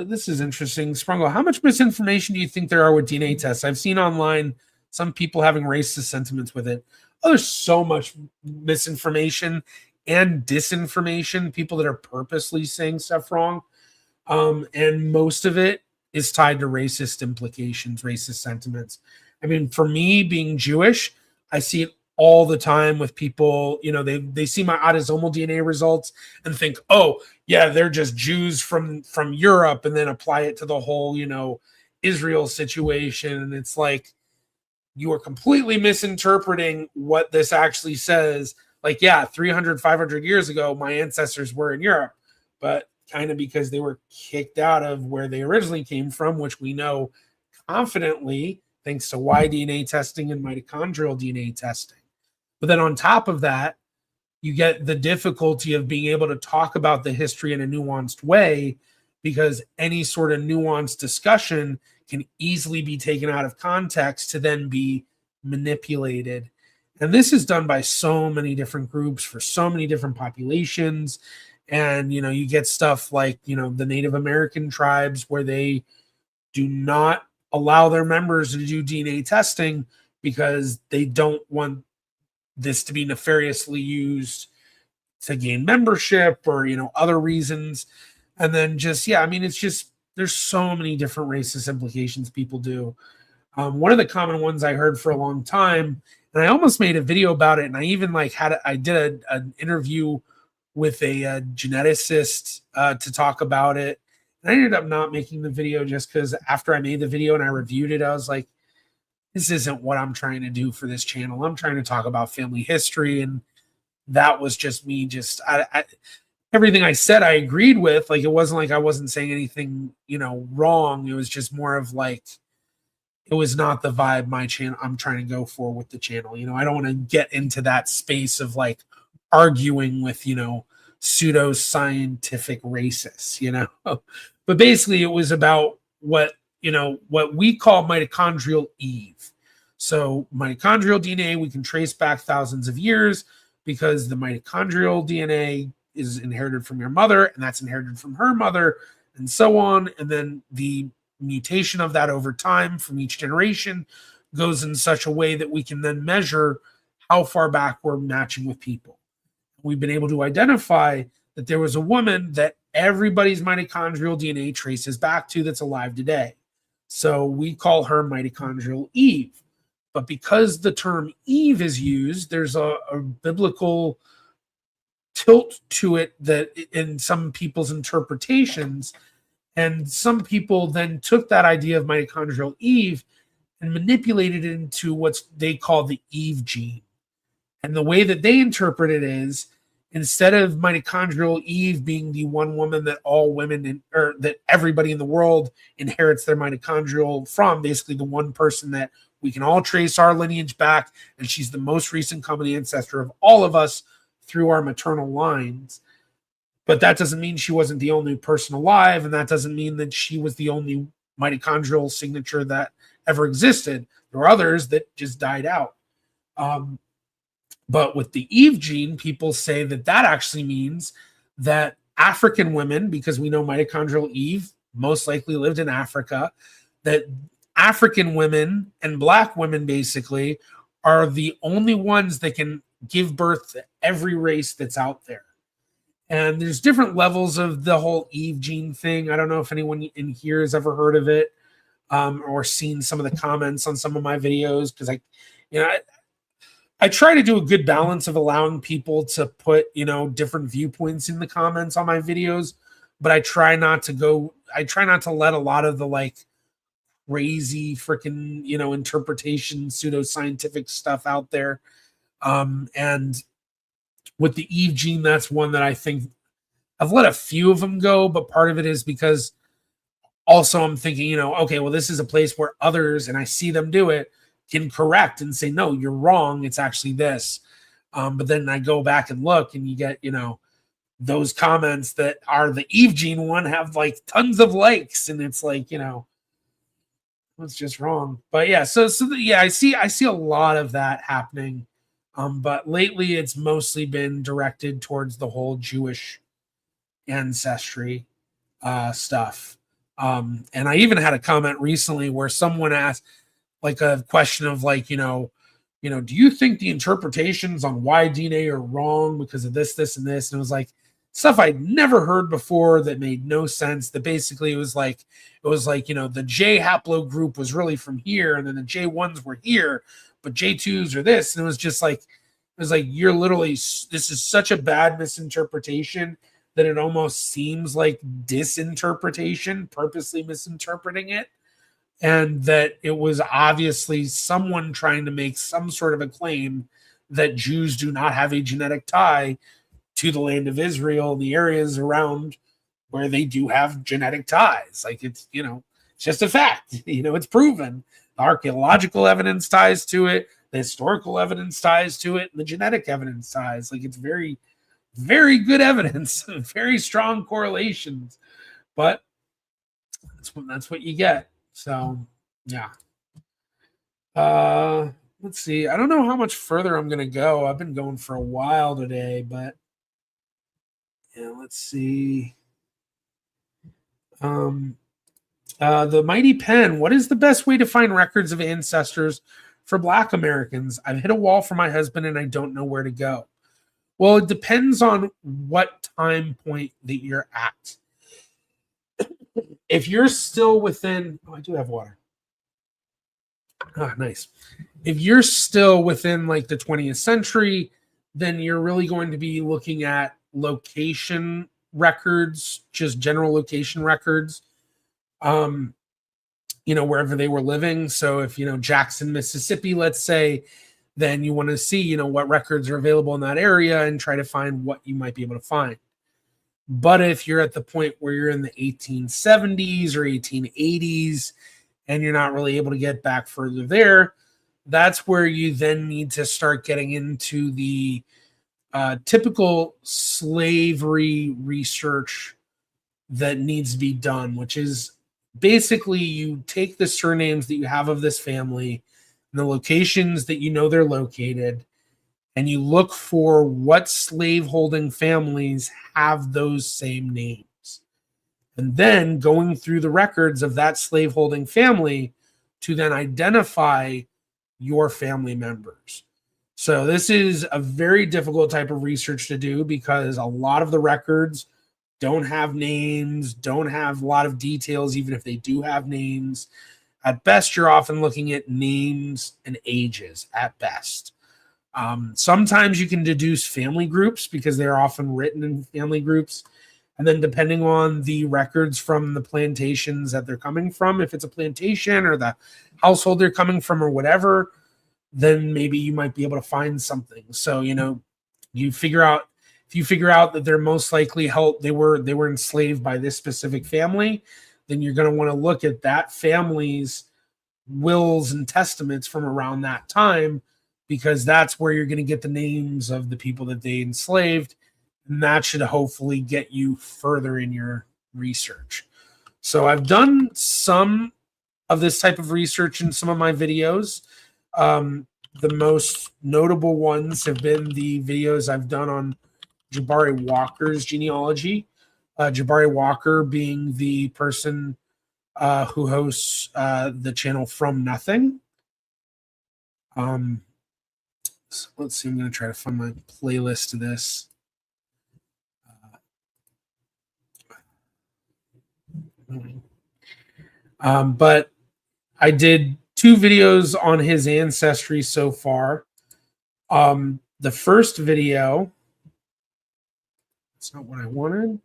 This is interesting. Sprungle, how much misinformation do you think there are with DNA tests? I've seen online some people having racist sentiments with it. Oh, there's so much misinformation and disinformation, people that are purposely saying stuff wrong. And most of it is tied to racist implications, racist sentiments. I mean, for me being Jewish, I see it all the time with people, they see my autosomal DNA results and think, oh, yeah, they're just Jews from Europe, and then apply it to the whole, Israel situation. And it's like, you are completely misinterpreting what this actually says. Like, yeah, 300, 500 years ago, my ancestors were in Europe, but kind of because they were kicked out of where they originally came from, which we know confidently, thanks to Y-DNA testing and mitochondrial DNA testing. But then on top of that, you get the difficulty of being able to talk about the history in a nuanced way, because any sort of nuanced discussion can easily be taken out of context to then be manipulated. And this is done by so many different groups for so many different populations. And, you get stuff like, the Native American tribes where they do not allow their members to do DNA testing because they don't want this to be nefariously used to gain membership or, other reasons. And then it's just, there's so many different racist implications people do. One of the common ones I heard for a long time, and I almost made a video about it, and I even I did an interview with a geneticist to talk about it. And I ended up not making the video just because after I made the video and I reviewed it, I was like, this isn't what I'm trying to do for this channel. I'm trying to talk about family history. And that was just me. Everything I said, I agreed with. Like, it wasn't like I wasn't saying anything, wrong. It was just more of like, it was not the vibe my channel I'm trying to go for with the channel. I don't want to get into that space of like arguing with, pseudo scientific racists. But basically it was about what we call mitochondrial Eve. So mitochondrial DNA, we can trace back thousands of years because the mitochondrial DNA is inherited from your mother, and that's inherited from her mother, and so on. And then the mutation of that over time from each generation goes in such a way that we can then measure how far back we're matching with people. We've been able to identify that there was a woman that everybody's mitochondrial DNA traces back to that's alive today. So we call her mitochondrial Eve. But because the term Eve is used, there's a biblical tilt to it that in some people's interpretations. And some people then took that idea of mitochondrial Eve and manipulated it into what they call the Eve gene. And the way that they interpret it is, instead of mitochondrial Eve being the one woman that all women or that everybody in the world inherits their mitochondrial from, basically the one person that we can all trace our lineage back, and she's the most recent common ancestor of all of us through our maternal lines. But that doesn't mean she wasn't the only person alive, and that doesn't mean that she was the only mitochondrial signature that ever existed. There were others that just died out. But with the Eve gene, people say that actually means that African women, because we know mitochondrial Eve most likely lived in Africa, that African women and Black women basically are the only ones that can give birth to every race that's out there. And there's different levels of the whole Eve gene thing. I don't know if anyone in here has ever heard of it or seen some of the comments on some of my videos, because I try to do a good balance of allowing people to put, different viewpoints in the comments on my videos, but I try not to let a lot of the like crazy freaking, interpretation, pseudoscientific stuff out there. And with the Eve gene, that's one that I think I've let a few of them go, but part of it is because also I'm thinking, okay, well, this is a place where others, and I see them do it, can correct and say, no, you're wrong. It's actually this. But then I go back and look and you get, those comments that are the Eve gene one have like tons of likes. And it's like, it's just wrong. But yeah, I see a lot of that happening. But lately it's mostly been directed towards the whole Jewish ancestry stuff. And I even had a comment recently where someone asked like a question of like, do you think the interpretations on why DNA are wrong because of this, this, and this? And it was like stuff I'd never heard before that made no sense. That basically it was like, the J haplogroup was really from here, and then the J1s were here, but J2s are this. And it was like, you're literally, this is such a bad misinterpretation that it almost seems like disinterpretation, purposely misinterpreting it. And that it was obviously someone trying to make some sort of a claim that Jews do not have a genetic tie to the land of Israel and the areas around where they do have genetic ties. Like it's just a fact. It's proven. The archaeological evidence ties to it, the historical evidence ties to it, and the genetic evidence ties. Like it's very, very good evidence, very strong correlations. But that's what you get. So yeah. Let's see. I don't know how much further I'm gonna go. I've been going for a while today, but yeah, let's see. The Mighty Pen. What is the best way to find records of ancestors for Black Americans? I've hit a wall for my husband and I don't know where to go. Well, it depends on what time point that you're at. If you're still within, I do have water. Nice. If you're still within like the 20th century, then you're really going to be looking at location records, just general location records, wherever they were living. So if, Jackson, Mississippi, let's say, then you want to see, what records are available in that area and try to find what you might be able to find. But if you're at the point where you're in the 1870s or 1880s and you're not really able to get back further there, that's where you then need to start getting into the typical slavery research that needs to be done, which is basically you take the surnames that you have of this family and the locations that they're located, and you look for what slaveholding families have those same names. And then going through the records of that slaveholding family to then identify your family members. So this is a very difficult type of research to do because a lot of the records don't have names, don't have a lot of details, even if they do have names. At best, you're often looking at names and ages at best. Sometimes you can deduce family groups because they're often written in family groups. And then depending on the records from the plantations that they're coming from, if it's a plantation or the household they're coming from or whatever, then maybe you might be able to find something. So, you figure out that they're most likely they were enslaved by this specific family, then you're going to want to look at that family's wills and testaments from around that time, because that's where you're going to get the names of the people that they enslaved. And that should hopefully get you further in your research. So I've done some of this type of research in some of my videos. The most notable ones have been the videos I've done on Jabari Walker's genealogy. Jabari Walker being the person who hosts the channel From Nothing. So let's see, I'm going to try to find my playlist to this. But I did 2 videos on his ancestry so far. The first video, that's not what I wanted.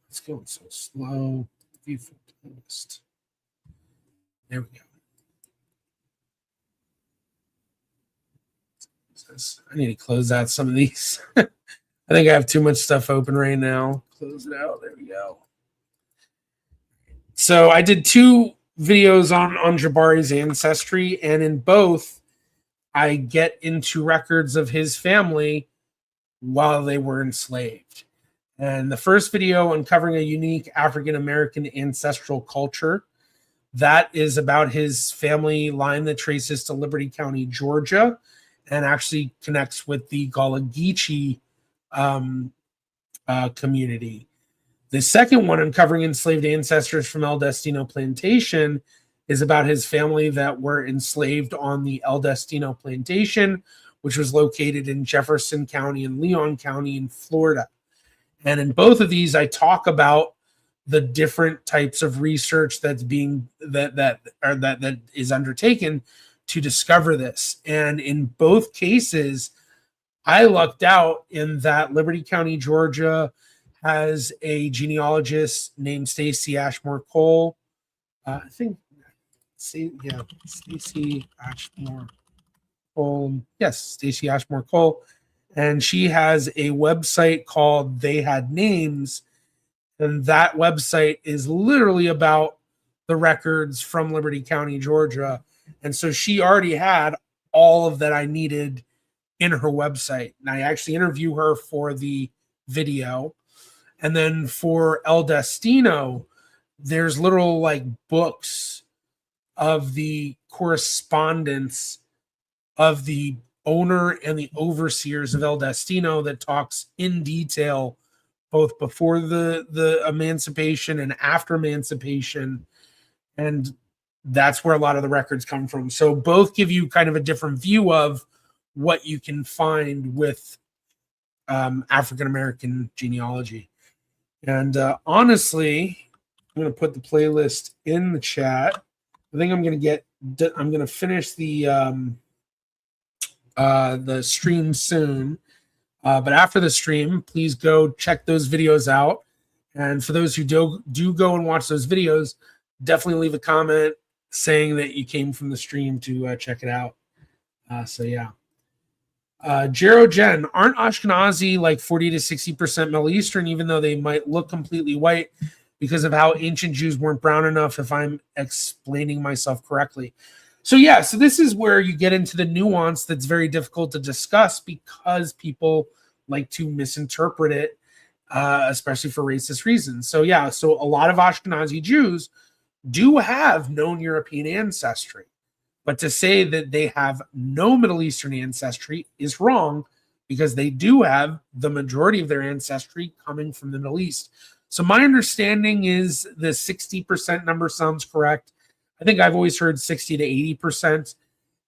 It's going so slow. View playlist. There we go. I need to close out some of these. I think I have too much stuff open right now. Close it out. There we go. So I did 2 videos on Jabari's ancestry, and in both, I get into records of his family while they were enslaved. And the first video, uncovering a unique African-American ancestral culture, that is about his family line that traces to Liberty County, Georgia, and actually connects with the Gullah Geechee community. The second one, uncovering enslaved ancestors from El Destino Plantation, is about his family that were enslaved on the El Destino Plantation, which was located in Jefferson County and Leon County in Florida. And in both of these, I talk about the different types of research that's being that is undertaken to discover this. And in both cases, I lucked out in that Liberty County, Georgia, has a genealogist named Stacey Ashmore Cole. Stacey Ashmore Cole. Yes, Stacey Ashmore Cole. And she has a website called They Had Names. And that website is literally about the records from Liberty County, Georgia. And so she already had all of that I needed in her website. And I actually interview her for the video. And then for El Destino, there's little books of the correspondence of the owner and the overseers of El Destino that talks in detail both before the emancipation and after emancipation. And that's where a lot of the records come from. So both give you kind of a different view of what you can find with African-American genealogy. And honestly, I'm going to put the playlist in the chat. I think I'm going to finish the stream soon. But after the stream, please go check those videos out. And for those who do go and watch those videos, definitely leave a comment saying that you came from the stream to check it out. So yeah. Jero Jen, aren't Ashkenazi like 40 to 60% Middle Eastern, even though they might look completely white because of how ancient Jews weren't brown enough, if I'm explaining myself correctly? So yeah, so this is where you get into the nuance that's very difficult to discuss because people like to misinterpret it, especially for racist reasons. So yeah, so a lot of Ashkenazi Jews do have known European ancestry. But to say that they have no Middle Eastern ancestry is wrong, because they do have the majority of their ancestry coming from the Middle East. So my understanding is the 60% number sounds correct. I think I've always heard 60 to 80%.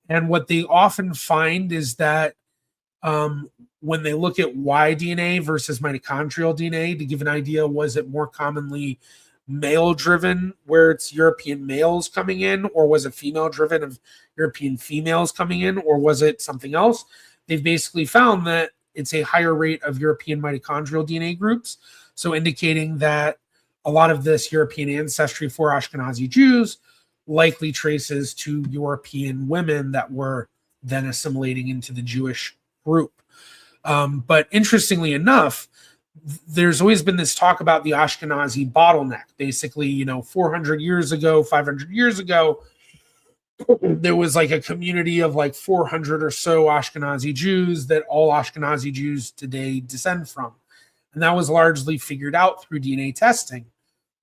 And what they often find is that when they look at Y DNA versus mitochondrial DNA, to give an idea, was it more commonly male driven where it's European males coming in, or was it female driven of European females coming in, or was it something else? They've basically found that it's a higher rate of European mitochondrial DNA groups, so indicating that a lot of this European ancestry for Ashkenazi Jews likely traces to European women that were then assimilating into the Jewish group. But interestingly enough, there's always been this talk about the Ashkenazi bottleneck. Basically, 400 years ago, 500 years ago, there was like a community of like 400 or so Ashkenazi Jews that all Ashkenazi Jews today descend from. And that was largely figured out through DNA testing.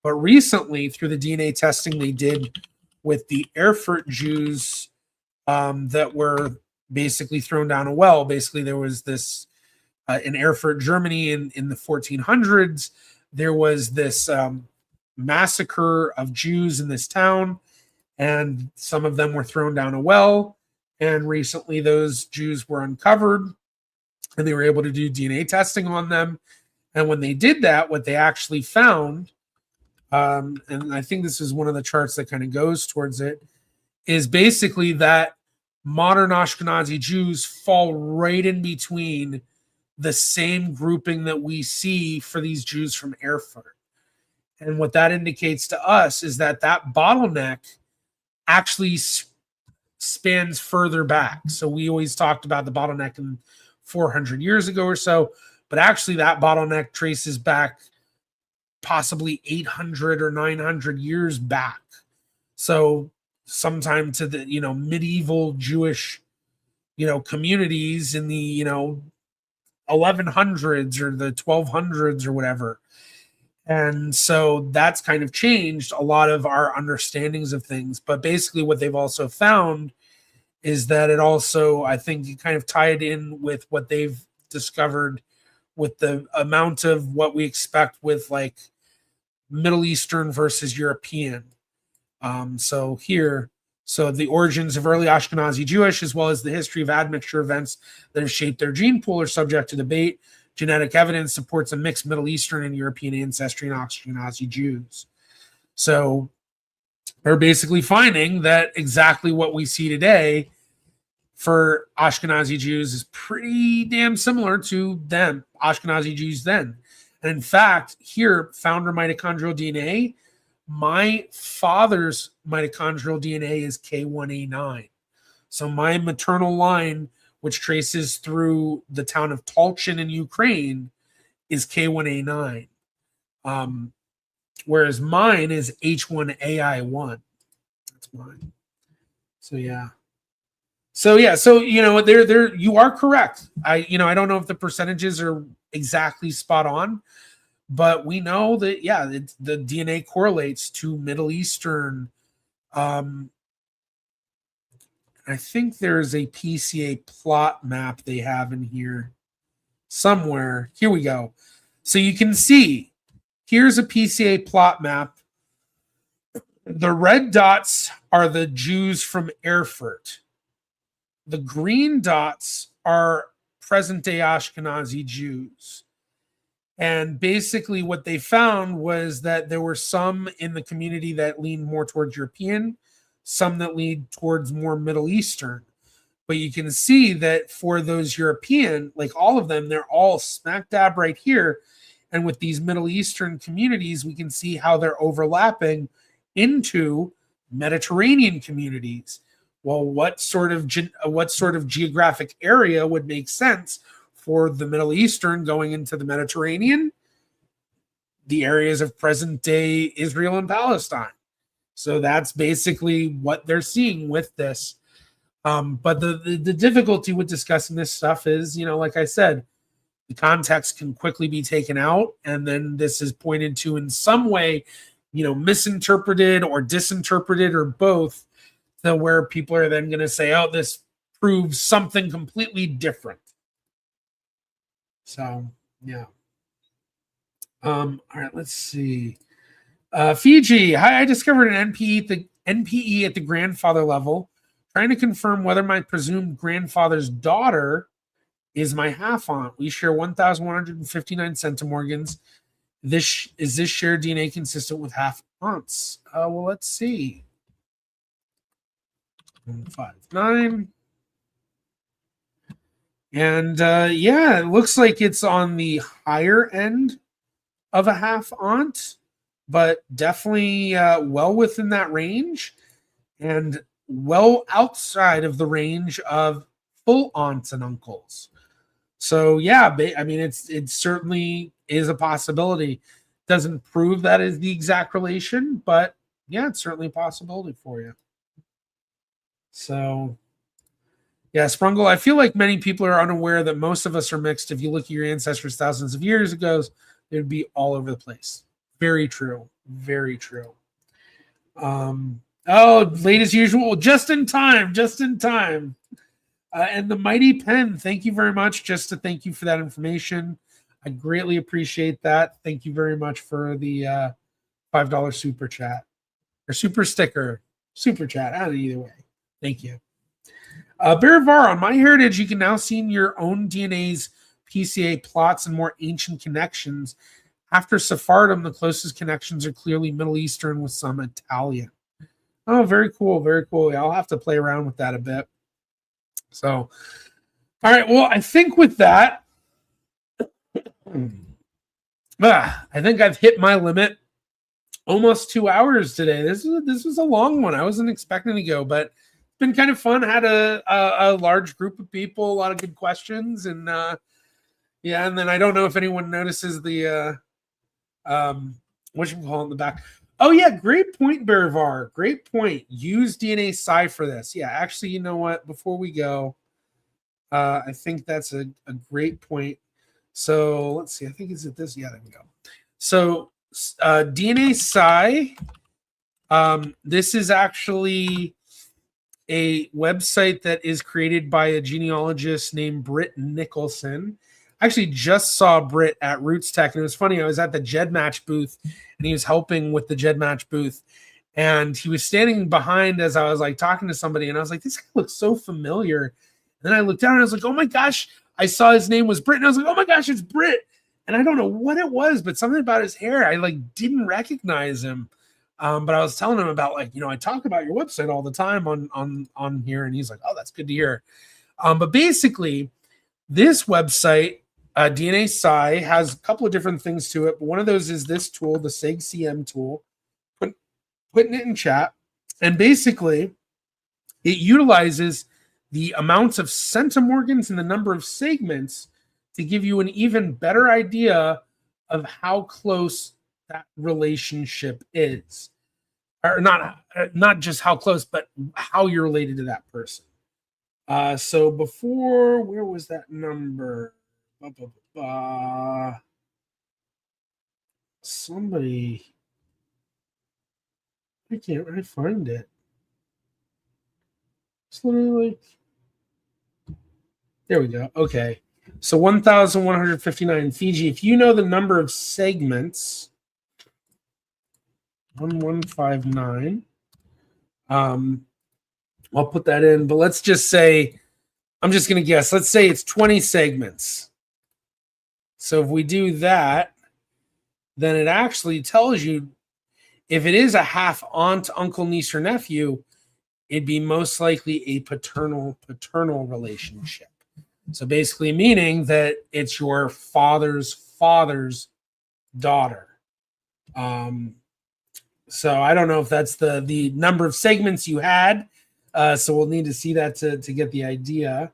But recently, through the DNA testing they did with the Erfurt Jews that were basically thrown down a well. Basically, there was this in Erfurt, Germany in the 1400s, there was this massacre of Jews in this town, and some of them were thrown down a well. And recently those Jews were uncovered, and they were able to do DNA testing on them. And when they did that, what they actually found, and I think this is one of the charts that kind of goes towards it, is basically that modern Ashkenazi Jews fall right in between the same grouping that we see for these Jews from Erfurt. And what that indicates to us is that that bottleneck actually spans further back. So we always talked about the bottleneck in 400 years ago or so, but actually that bottleneck traces back possibly 800 or 900 years back. So sometime to the, medieval Jewish, communities in the, 1100s or the 1200s or whatever. And so that's kind of changed a lot of our understandings of things. But basically what they've also found is that it also, I think, it kind of tied in with what they've discovered with the amount of what we expect with like Middle Eastern versus European. So the origins of early Ashkenazi Jewish, as well as the history of admixture events that have shaped their gene pool, are subject to debate. Genetic evidence supports a mixed Middle Eastern and European ancestry in Ashkenazi Jews. So they're basically finding that exactly what we see today for Ashkenazi Jews is pretty damn similar to them, Ashkenazi Jews then. And in fact, here, founder mitochondrial DNA, my father's mitochondrial DNA is K1A9. So my maternal line, which traces through the town of Tulchin in Ukraine, is K1A9. Whereas mine is H1AI1. That's mine. So yeah. So there you are correct. I don't know if the percentages are exactly spot on, but we know that the DNA correlates to Middle Eastern. I think there's a PCA plot map they have in here somewhere. Here we go. So you can see here's a PCA plot map. The red dots are the Jews from Erfurt. The green dots are present-day Ashkenazi Jews. And basically what they found was that there were some in the community that leaned more towards European, some that lean towards more Middle Eastern. But you can see that for those European, like all of them, they're all smack dab right here. And with these Middle Eastern communities, we can see how they're overlapping into Mediterranean communities. Well, what sort of geographic area would make sense for the Middle Eastern going into the Mediterranean? The areas of present day Israel and Palestine. So that's basically what they're seeing with this. But the difficulty with discussing this stuff is, like I said, the context can quickly be taken out, and then this is pointed to in some way, misinterpreted or disinterpreted or both, to where people are then going to say, oh, this proves something completely different. So, yeah. All right, let's see. Fiji, hi, I discovered an NPE at the grandfather level, trying to confirm whether my presumed grandfather's daughter is my half aunt. We share 1,159 centimorgans. Is this shared DNA consistent with half aunts? Well, let's see. 159. And yeah, it looks like it's on the higher end of a half aunt, but definitely well within that range and well outside of the range of full aunts and uncles. So yeah, I mean, it certainly is a possibility. Doesn't prove that is the exact relation, but yeah, it's certainly a possibility for you. So yeah, Sprungle, I feel like many people are unaware that most of us are mixed. If you look at your ancestors thousands of years ago, it would be all over the place. Very true. Very true. Oh, late as usual. Just in time. Just in time. And the Mighty Pen, thank you very much. Just to thank you for that information. I greatly appreciate that. Thank you very much for the $5 super chat. Or super sticker. Super chat. Either way. Thank you. Berivar, on MyHeritage, you can now see in your own DNA's PCA plots and more ancient connections. After Sephardim, the closest connections are clearly Middle Eastern with some Italian. Oh, very cool. Very cool. Yeah, I'll have to play around with that a bit. So, all right. Well, I think with that, I think I've hit my limit. Almost 2 hours today. This was a long one. I wasn't expecting to go, but it's been kind of fun. I had a large group of people, a lot of good questions, and yeah. And then I don't know if anyone notices the what you call it in the back. Oh yeah, great point, Berivar. Great point. Use DNA Psi for this. Yeah, actually, you know what? Before we go, I think that's a great point. So let's see. I think is it this? Yeah, there we go. So DNA Psi. This is actually a website that is created by a genealogist named Britt Nicholson. I actually just saw Britt at Roots Tech, and it was funny. I was at the GEDmatch booth, and he was helping with the GEDmatch booth, and he was standing behind as I was like talking to somebody, and I was like, this guy looks so familiar. And then I looked down, and I was like, oh my gosh, I saw his name was Britt, and I was like, oh my gosh, it's Britt. And I don't know what it was, but something about his hair, I like didn't recognize him. But I was telling him about I talk about your website all the time on here, and he's like, oh, that's good to hear. But basically, this website, DNA Psi, has a couple of different things to it. But one of those is this tool, the SegCM tool. Putting it in chat, and basically, it utilizes the amounts of centimorgans and the number of segments to give you an even better idea of how close that relationship is, or not just how close, but how you're related to that person. So before, where was that number? Somebody, I can't really find it. It's literally like, there we go. Okay. So 1,159. Fiji, if you know the number of segments, 1159. I'll put that in, but let's just say, I'm just going to guess. Let's say it's 20 segments. So if we do that, then it actually tells you if it is a half aunt, uncle, niece, or nephew, it'd be most likely a paternal relationship. So basically meaning that it's your father's daughter. So I don't know if that's the number of segments you had. So we'll need to see that to get the idea.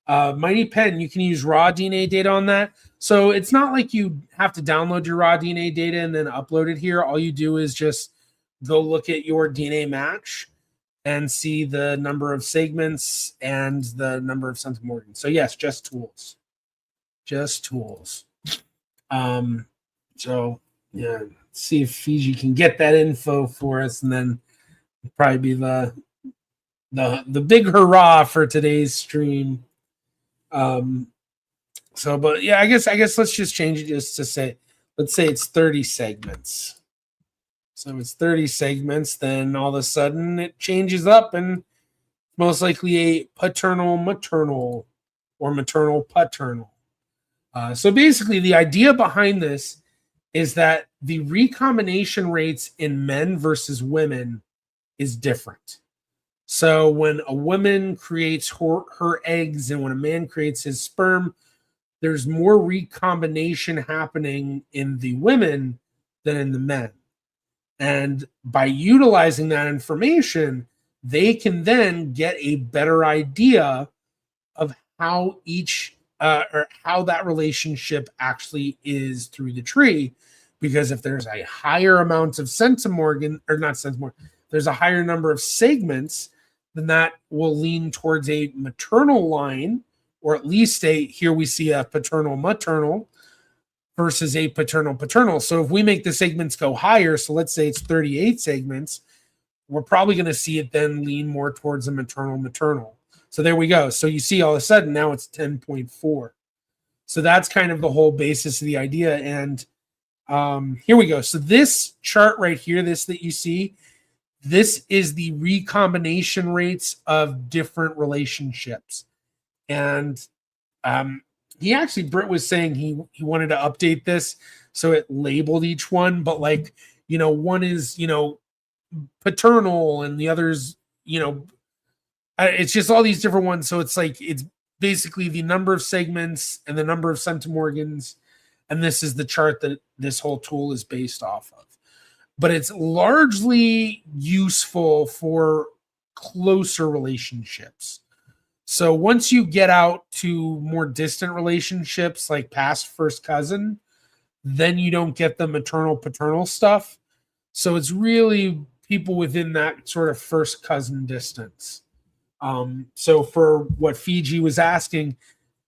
Mighty Pen, you can use raw DNA data on that. So it's not like you have to download your raw DNA data and then upload it here. All you do is just go look at your DNA match and see the number of segments and the number of centimorgans. So yes, just tools. Just tools. So yeah, let's see if Fiji can get that info for us, and then probably be the big hurrah for today's stream. But yeah, I guess let's just change it just to say, let's say it's 30 segments. So it's 30 segments, then all of a sudden it changes up and most likely a paternal maternal or maternal paternal. So basically the idea behind this is that the recombination rates in men versus women is different. So when a woman creates her eggs and when a man creates his sperm, there's more recombination happening in the women than in the men. And by utilizing that information, they can then get a better idea of how each or how that relationship actually is through the tree. Because if there's a higher amount of centimorgan, or not centimorgan, there's a higher number of segments, then that will lean towards a maternal line, or at least here we see a paternal maternal versus a paternal paternal. So if we make the segments go higher, so let's say it's 38 segments, we're probably going to see it then lean more towards a maternal maternal. So there we go. So you see all of a sudden now it's 10.4. So that's kind of the whole basis of the idea. And here we go. So this chart right here, this that you see, this is the recombination rates of different relationships. And Britt was saying he wanted to update this so it labeled each one, but like, one is, paternal and the others, it's just all these different ones. So it's like, it's basically the number of segments and the number of centimorgans. And this is the chart that this whole tool is based off of. But it's largely useful for closer relationships. So once you get out to more distant relationships, like past first cousin, then you don't get the maternal paternal stuff. So it's really people within that sort of first cousin distance. So for what Fiji was asking,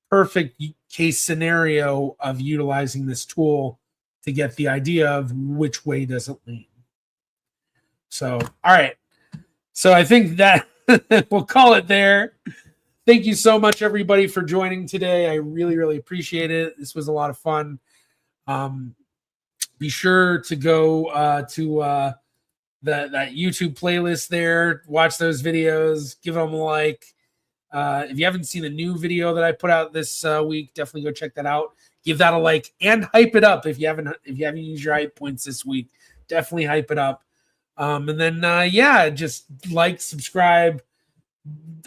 perfect case scenario of utilizing this tool to get the idea of which way does it lean. So, all right. So I think that we'll call it there. Thank you so much, everybody, for joining today. I really, really appreciate it. This was a lot of fun. Be sure to go to that YouTube playlist there. Watch those videos. Give them a like. If you haven't seen the new video that I put out this week, definitely go check that out. Give that a like and hype it up if you haven't used your hype points this week. Definitely hype it up. And then just like, subscribe,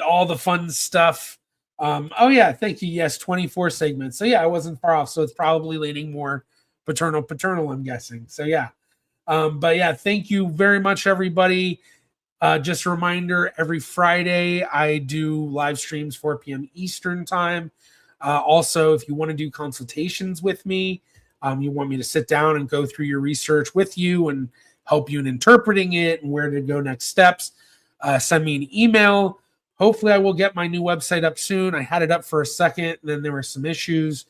all the fun stuff. Thank you. Yes, 24 segments. So yeah, I wasn't far off. So it's probably leaning more paternal, I'm guessing. So yeah. Thank you very much, everybody. Just a reminder, every Friday I do live streams 4 p.m. Eastern time. Also, if you want to do consultations with me, you want me to sit down and go through your research with you and help you in interpreting it and where to go next steps, send me an email. Hopefully I will get my new website up soon. I had it up for a second, and then there were some issues.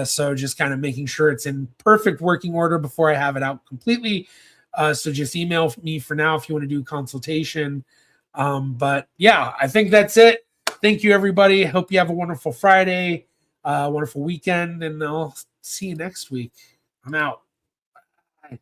So just kind of making sure it's in perfect working order before I have it out completely. So just email me for now if you want to do consultation. I think that's it. Thank you, everybody. Hope you have a wonderful Friday, wonderful weekend, and I'll see you next week. I'm out. Bye.